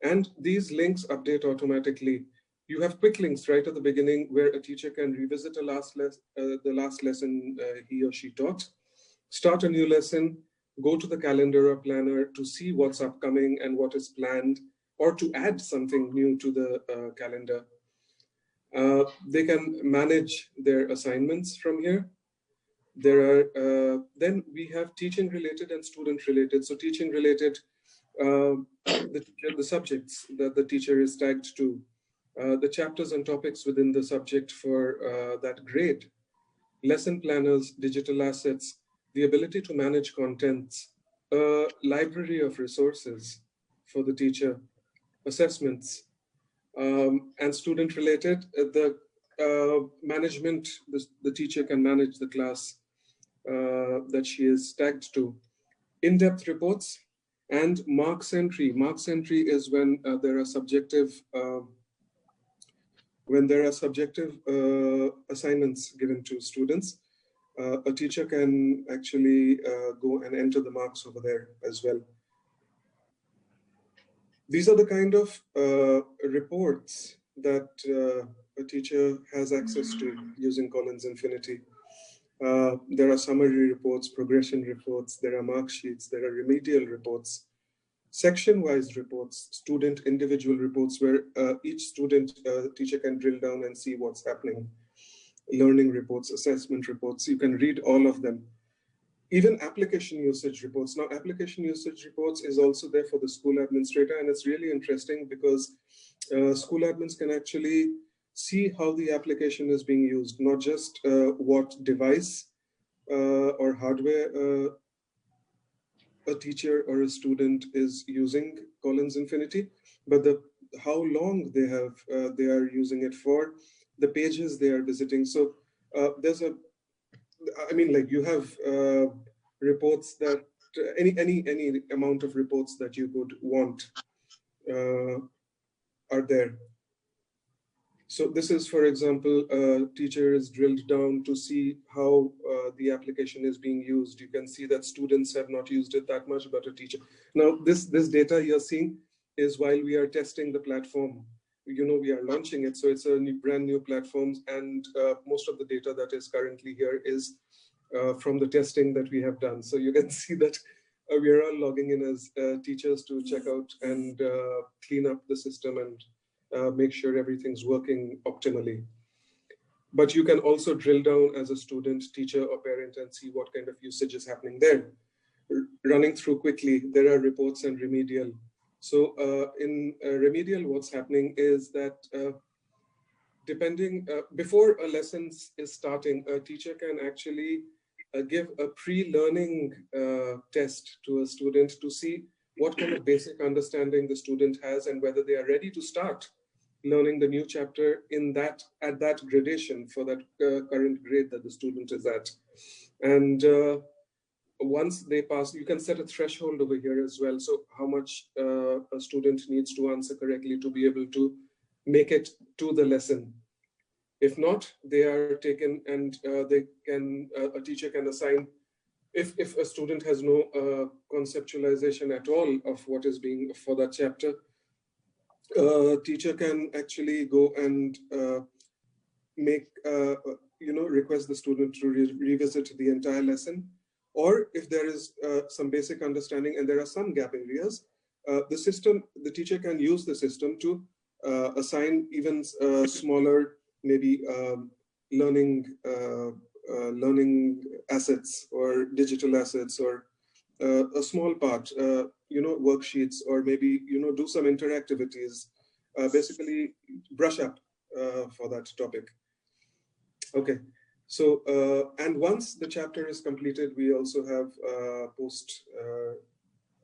and these links update automatically. You have quick links right at the beginning where a teacher can revisit the last lesson he or she taught, start a new lesson, go to the calendar or planner to see what's upcoming and what is planned, or to add something new to the calendar. They can manage their assignments from here. There are, then we have teaching related and student related. So teaching related, the subjects that the teacher is tagged to, the chapters and topics within the subject for that grade, lesson planners, digital assets, the ability to manage contents, a library of resources for the teacher, assessments, and student related, the management, the teacher can manage the class that she is tagged to. In-depth reports and marks entry. Marks entry is when there are subjective assignments given to students. A teacher can actually go and enter the marks over there as well. These are the kind of reports that a teacher has access to using Collins Infinity. There are summary reports, progression reports, there are mark sheets, there are remedial reports, section-wise reports, student individual reports where each student teacher can drill down and see what's happening, learning reports, assessment reports, you can read all of them. Even application usage reports. Now, application usage reports is also there for the school administrator, and it's really interesting because school admins can actually see how the application is being used, not just what device or hardware a teacher or a student is using Collins Infinity, but how long they are using it for, the pages they are visiting. So there's you have reports that any amount of reports that you could want are there. So this is, for example, teacher is drilled down to see how the application is being used. You can see that students have not used it that much, but a teacher. Now, this data you're seeing is while we are testing the platform. You know, we are launching it, so it's a brand new platform, and most of the data that is currently here is from the testing that we have done. So you can see that we are all logging in as teachers to check out and clean up the system and make sure everything's working optimally. But you can also drill down as a student, teacher, or parent and see what kind of usage is happening there. Running through quickly, there are reports and remedial. So in remedial, what's happening is that before a lesson is starting, a teacher can actually give a pre-learning test to a student to see what kind of basic understanding the student has and whether they are ready to start learning the new chapter at that gradation for that current grade that the student is at. And once they pass, you can set a threshold over here as well. So how much a student needs to answer correctly to be able to make it to the lesson. If not, they are taken and a teacher can assign, if a student has no conceptualization at all of what is being for that chapter, teacher can actually go and request the student to revisit the entire lesson. Or if there is some basic understanding and there are some gap areas, the teacher can use the system to assign even smaller, maybe learning assets or digital assets, or a small part, worksheets, or maybe, do some interactivities, basically brush up for that topic. Okay, so, and once the chapter is completed, we also have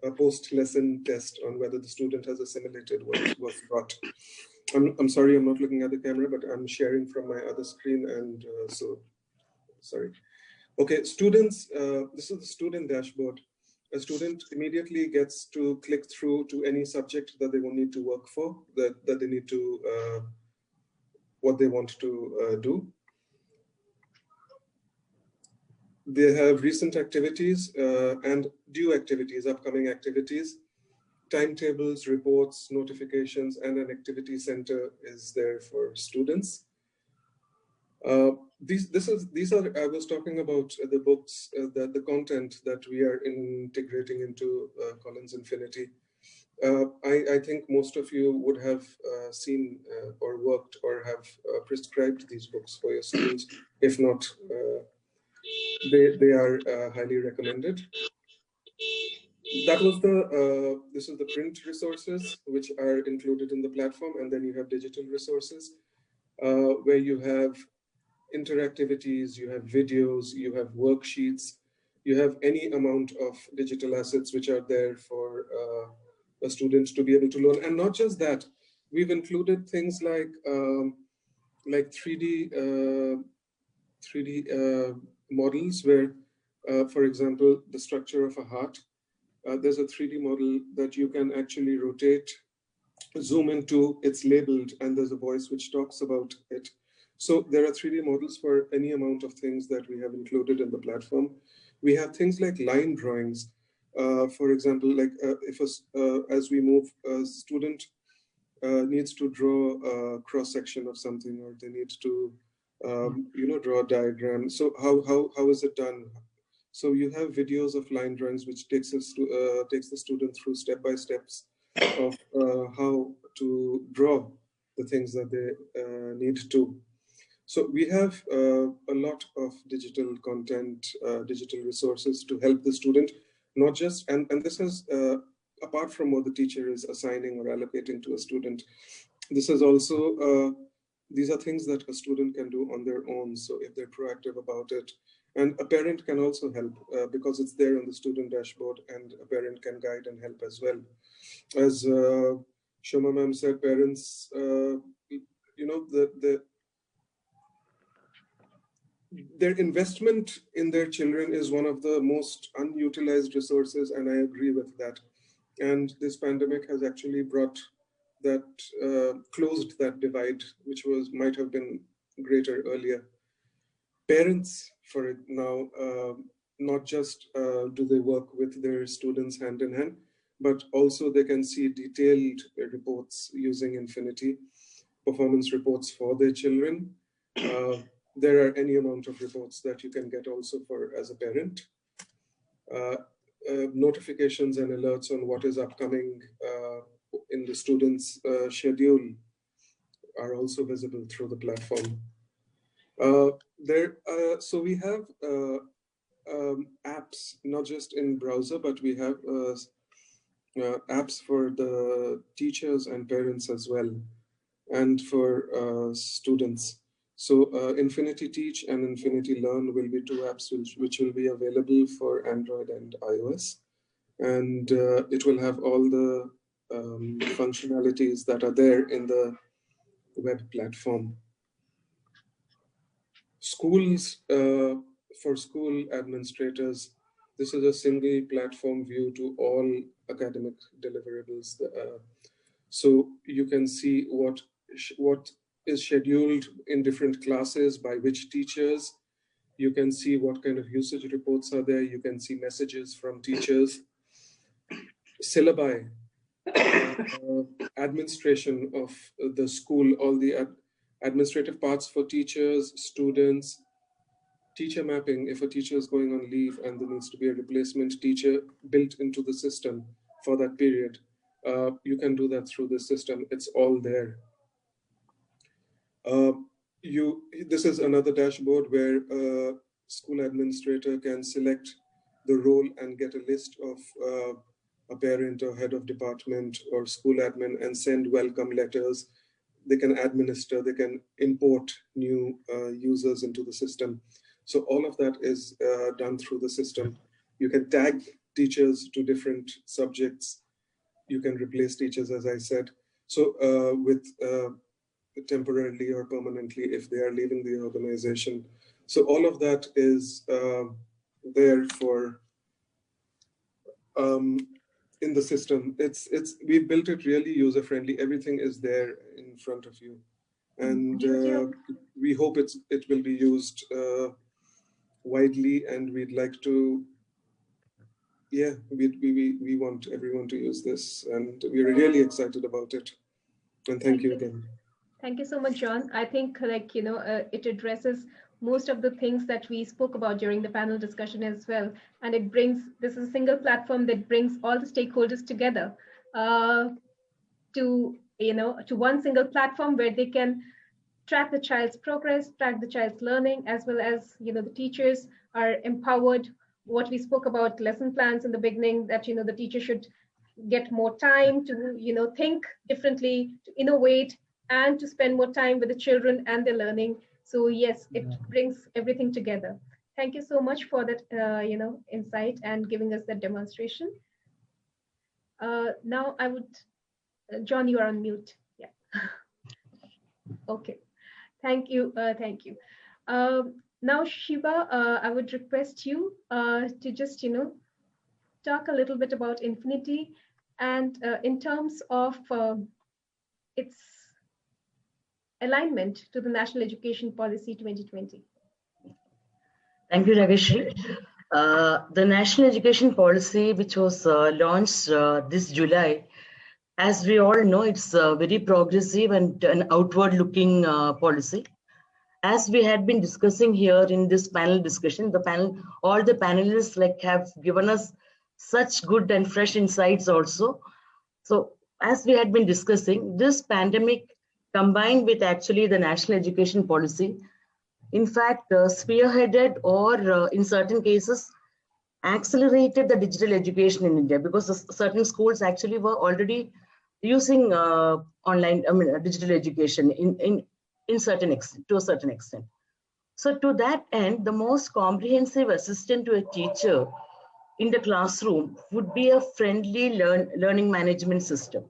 a post-lesson test on whether the student has assimilated what was taught. I'm sorry, I'm not looking at the camera, but I'm sharing from my other screen, and so, sorry. Okay, students, this is the student dashboard. A student immediately gets to click through to any subject that they will need to work for, that they need to, what they want to do. They have recent activities and due activities, upcoming activities, timetables, reports, notifications, and an activity center is there for students. These are, I was talking about the books, the content that we are integrating into Collins Infinity. I think most of you would have seen or worked or have prescribed these books for your students. If not, they are highly recommended. That was this is the print resources, which are included in the platform. And then you have digital resources, where you have interactivities, you have videos, you have worksheets, you have any amount of digital assets which are there for a student to be able to learn. And not just that, we've included things like 3D models where, for example, the structure of a heart, there's a 3D model that you can actually rotate, zoom into, it's labeled, and there's a voice which talks about it. So there are 3D models for any amount of things that we have included in the platform. We have things like line drawings. For example, like as we move, a student needs to draw a cross section of something, or they need to, draw a diagram. So how is it done? So you have videos of line drawings, which takes the student through step-by-steps of how to draw the things that they need to. So we have a lot of digital content, digital resources to help the student, not just, and this is apart from what the teacher is assigning or allocating to a student. This is also, these are things that a student can do on their own. So if they're proactive about it, and a parent can also help because it's there on the student dashboard, and a parent can guide and help as well. As Shoma ma'am said, parents, their investment in their children is one of the most unutilized resources, and I agree with that. And this pandemic has actually brought that, closed that divide, which might have been greater earlier. Parents, for it now, not just do they work with their students hand in hand, but also they can see detailed reports using Infinity, performance reports for their children. There are any amount of reports that you can get also as a parent. Notifications and alerts on what is upcoming in the student's schedule are also visible through the platform. So we have apps, not just in browser, but we have apps for the teachers and parents as well, and for students. So Infinity Teach and Infinity Learn will be two apps which will be available for Android and iOS. And it will have all the functionalities that are there in the web platform. Schools, for school administrators, this is a single platform view to all academic deliverables. So you can see what is scheduled in different classes by which teachers. You can see what kind of usage reports are there. You can see messages from teachers. Syllabi, administration of the school, all the administrative parts for teachers, students, teacher mapping, if a teacher is going on leave and there needs to be a replacement teacher built into the system for that period. You can do that through the system. It's all there. This is another dashboard where a school administrator can select the role and get a list of a parent or head of department or school admin and send welcome letters. They can administer, they can import new users into the system. So all of that is done through the system. You can tag teachers to different subjects. You can replace teachers, as I said. So with temporarily or permanently if they are leaving the organization. So all of that is there for in the system. We've built it really user-friendly. Everything is there in front of you. And we hope it will be used widely, and we'd like to, we want everyone to use this, and we're really excited about it. And thank you again. Thank you so much, John. I think it addresses most of the things that we spoke about during the panel discussion as well. And this is a single platform that brings all the stakeholders together to one single platform where they can track the child's progress, track the child's learning, as well as, the teachers are empowered. What we spoke about lesson plans in the beginning, that, the teacher should get more time to, think differently, to innovate, and to spend more time with the children and their learning. So yes, it brings everything together. Thank you so much for that, insight and giving us that demonstration. Now I would, John, you are on mute. Yeah. Okay. Thank you. Thank you. Now, Shiva, I would request you to just, talk a little bit about Infinity and in terms of its alignment to the National Education Policy 2020. Thank you, Nageshri. The National Education Policy, which was launched this July, as we all know, it's very progressive and an outward-looking policy. As we had been discussing here in this panel discussion, all the panelists have given us such good and fresh insights also. So as we had been discussing, this pandemic combined with actually the National Education Policy, in fact, spearheaded or in certain cases, accelerated the digital education in India, because certain schools actually were already using digital education to a certain extent. So to that end, the most comprehensive assistant to a teacher in the classroom would be a friendly learning management system.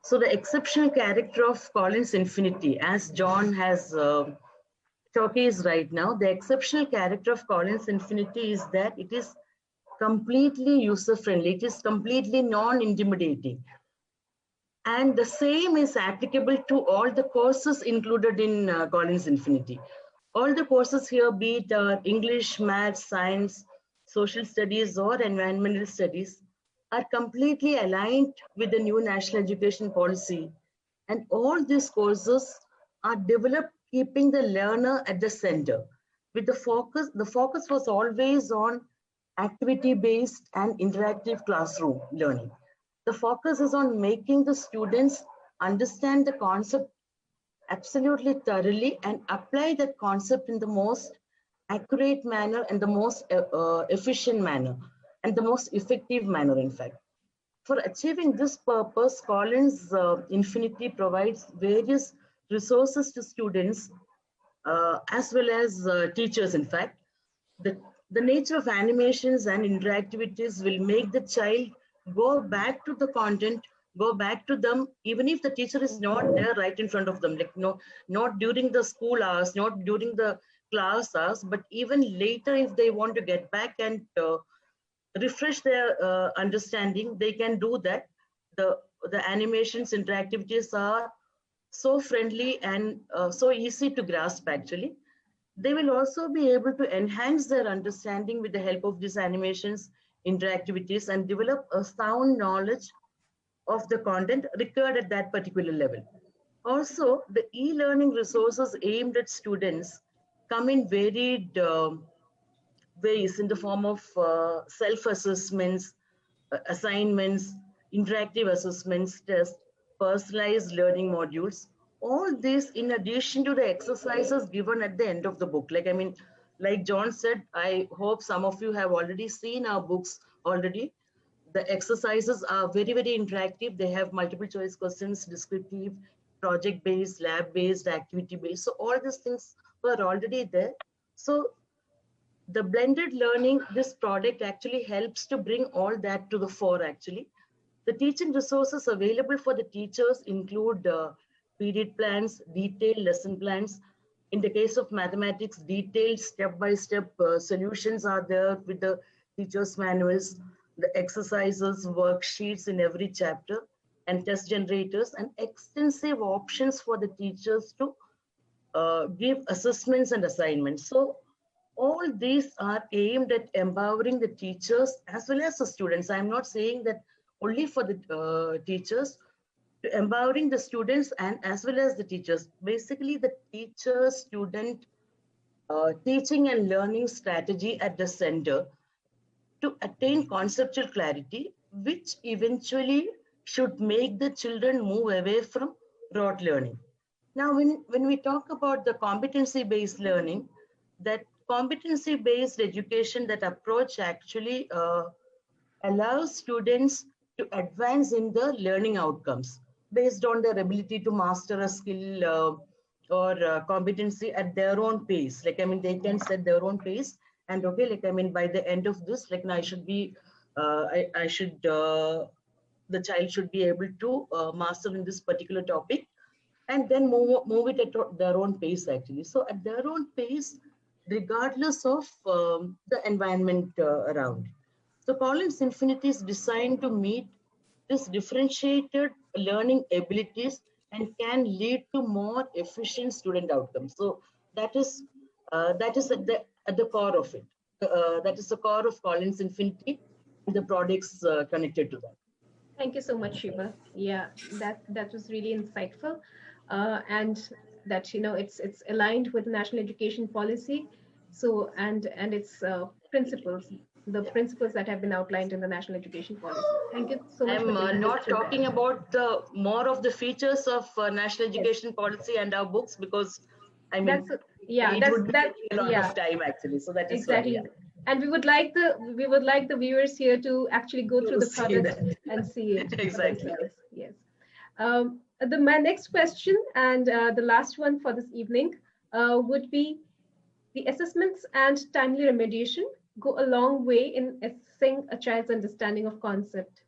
So the exceptional character of Collins Infinity, as John has Choki is right now. The exceptional character of Collins Infinity is that it is completely user-friendly. It is completely non-intimidating. And the same is applicable to all the courses included in Collins Infinity. All the courses here, be it English, Maths, Science, Social Studies, or Environmental Studies, are completely aligned with the new National Education Policy. And all these courses are developed keeping the learner at the center. With the focus was always on activity-based and interactive classroom learning. The focus is on making the students understand the concept absolutely thoroughly and apply that concept in the most accurate manner and the most efficient manner and the most effective manner, in fact. For achieving this purpose, Collins Infinity provides various resources to students as well as teachers, in fact. The nature of animations and interactivities will make the child go back to the content, go back to them, even if the teacher is not there right in front of them, like not during the school hours, not during the class hours, but even later if they want to get back and refresh their understanding, they can do that. The animations, interactivities are so friendly and so easy to grasp actually. They will also be able to enhance their understanding with the help of these animations, interactivities, and develop a sound knowledge of the content required at that particular level. Also, the e-learning resources aimed at students come in varied ways in the form of self-assessments, assignments, interactive assessments, tests, personalized learning modules, all this in addition to the exercises given at the end of the book. Like John said, I hope some of you have already seen our books already. The exercises are very, very interactive. They have multiple choice questions, descriptive, project-based, lab-based, activity-based. So all these things were already there. So the blended learning, this product actually helps to bring all that to the fore actually. The teaching resources available for the teachers include period plans, detailed lesson plans. In the case of mathematics, detailed step-by-step solutions are there with the teachers' manuals, the exercises, worksheets in every chapter, and test generators, and extensive options for the teachers to give assessments and assignments. So all these are aimed at empowering the teachers as well as the students. I'm not saying that only for the teachers, empowering the students and as well as the teachers. Basically, the teacher-student teaching and learning strategy at the center to attain conceptual clarity, which eventually should make the children move away from rote learning. Now, when we talk about the competency-based learning, that competency-based education, that approach actually allows students to advance in the learning outcomes based on their ability to master a skill or competency at their own pace. They can set their own pace and by the end of this, I should be, the child should be able to master in this particular topic and then move it at their own pace actually. So at their own pace, regardless of the environment around. So Collins Infinity is designed to meet this differentiated learning abilities and can lead to more efficient student outcomes. So that is at the core of it. That is the core of Collins Infinity and the products connected to that. Thank you so much, Shiva. Yeah, that was really insightful, and that it's aligned with national education policy. So and its principles, the principles that have been outlined in the national education policy. Thank you so much. I'm not talking about the more of the features of national education policy and our books because it would take a lot of time actually. So that is exactly. Why, And we would like the viewers here to actually go through the product and see it. Exactly. Yes. My next question and the last one for this evening would be: the assessments and timely remediation go a long way in assessing a child's understanding of concept.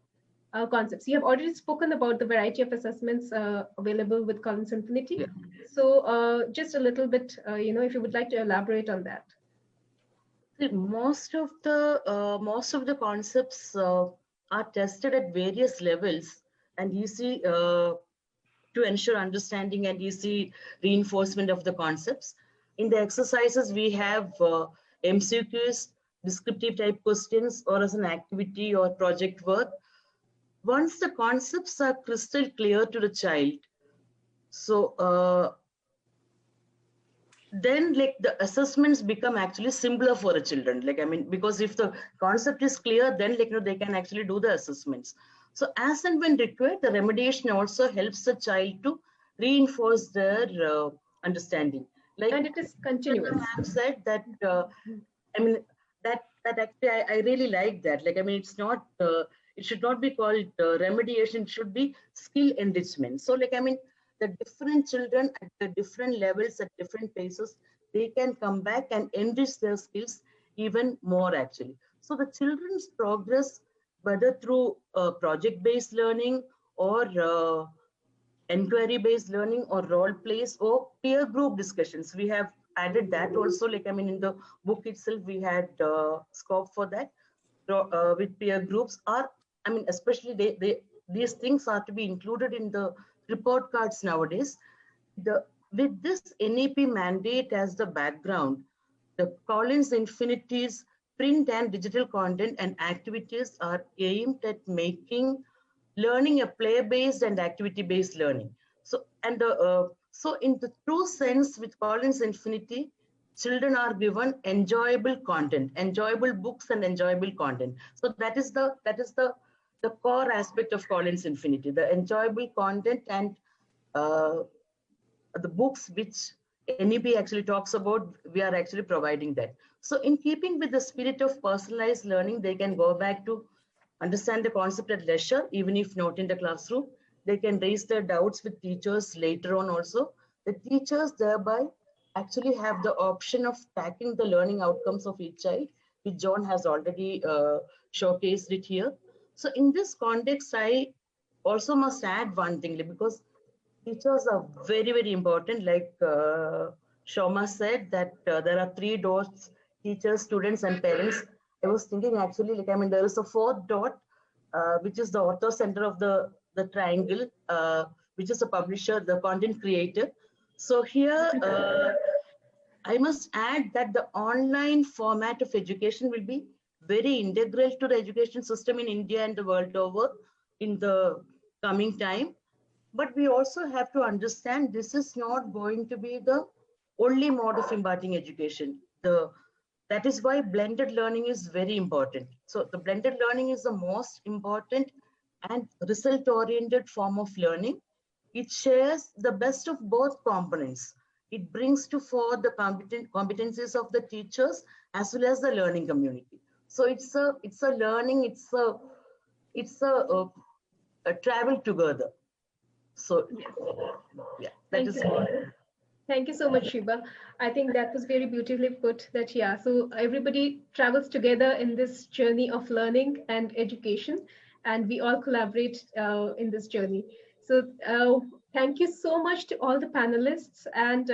concepts. You have already spoken about the variety of assessments available with Collins Infinity. Yeah. So just a little bit, if you would like to elaborate on that. Most of the concepts are tested at various levels, and you see to ensure understanding and easy reinforcement of the concepts. In the exercises, we have MCQs, descriptive type questions, or as an activity or project work. Once the concepts are crystal clear to the child, so then like the assessments become actually simpler for the children. Like, I mean, because if the concept is clear, then like, they can actually do the assessments. So as and when required, the remediation also helps the child to reinforce their understanding. Like, and it is continuous. I have said that, I mean, that actually I really like that. Like, I mean, it's not, it should not be called remediation, it should be skill enrichment. So like, I mean, the different children at the different levels, at different paces, they can come back and enrich their skills even more actually. So the children's progress, whether through project-based learning or inquiry-based learning or role plays or peer group discussions, we have added that also. Like, I mean, in the book itself, we had scope for that with peer groups. Or, I mean, especially these things are to be included in the report cards nowadays. With this NEP mandate as the background, the Collins Infinity's print and digital content and activities are aimed at making learning a play-based and activity-based learning. So, and so in the true sense, with Collins Infinity, children are given enjoyable content, enjoyable books and enjoyable content. So that is the core aspect of Collins Infinity, the enjoyable content and the books which NEP actually talks about, we are actually providing that. So in keeping with the spirit of personalized learning, they can go back to understand the concept at leisure, even if not in the classroom. They can raise their doubts with teachers later on also. The teachers thereby actually have the option of tracking the learning outcomes of each child, which John has already showcased it here. So in this context, I also must add one thing, because teachers are very, very important. Like Shoma said that there are 3 dots, teachers, students, and parents. I was thinking actually, like, I mean, there is a 4th dot, which is the author center of the triangle, which is a publisher, the content creator. So here, I must add that the online format of education will be very integral to the education system in India and the world over in the coming time. But we also have to understand this is not going to be the only mode of imparting education. That is why blended learning is very important. So the blended learning is the most important and result-oriented form of learning. It shares the best of both components. It brings to fore the competencies of the teachers as well as the learning community. So it's a learning, it's a travel together. So yeah, that is all. Thank you so much, Shiba. I think that was very beautifully put, that yeah, so everybody travels together in this journey of learning and education, and we all collaborate in this journey. So thank you so much to all the panelists and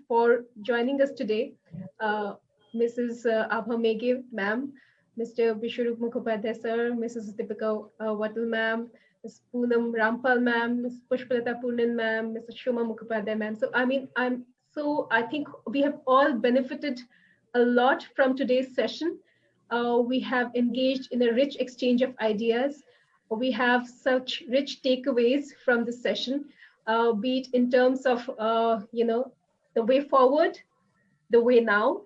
for joining us today. Mrs. Abha Meghe, ma'am, Mr. Bisharup Mukhopadhyay sir, Mrs. Deepika Wattal ma'am, Ms. Poonam Rampal ma'am, Ms. Pushpalata Poonan ma'am, Mrs. Shoma Mukhopadhyay ma'am. So I think we have all benefited a lot from today's session. We have engaged in a rich exchange of ideas. We have such rich takeaways from this session, be it in terms of the way forward, the way now,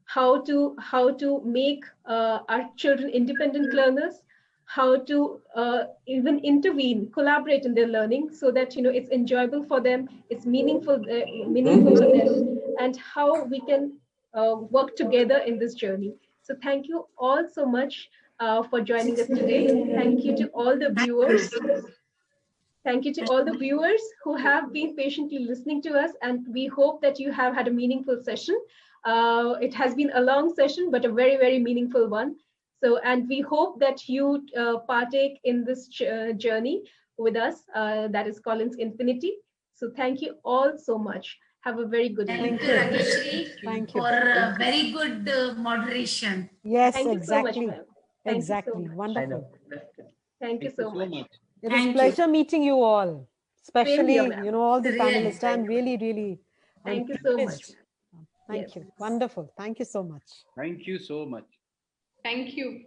how to make our children independent learners, how to even intervene, collaborate in their learning so that it's enjoyable for them, it's meaningful for them, and how we can work together in this journey. So thank you all so much for joining us today. Thank you to all the viewers. Thank you to all the viewers who have been patiently listening to us, and we hope that you have had a meaningful session. It has been a long session, but a very, very meaningful one. So, and we hope that you partake in this journey with us, that is Collins Infinity. So thank you all so much. Have a very good evening. Thank you, Rageshri, for very good moderation. Yes, thank exactly. You so much, exactly. So much. Wonderful. Thank you so much. It was a pleasure meeting you all, especially, here, all the Really. panelists. I'm really, thank you so much. Thank you. Wonderful. Thank you so much. Thank you so much. Thank you.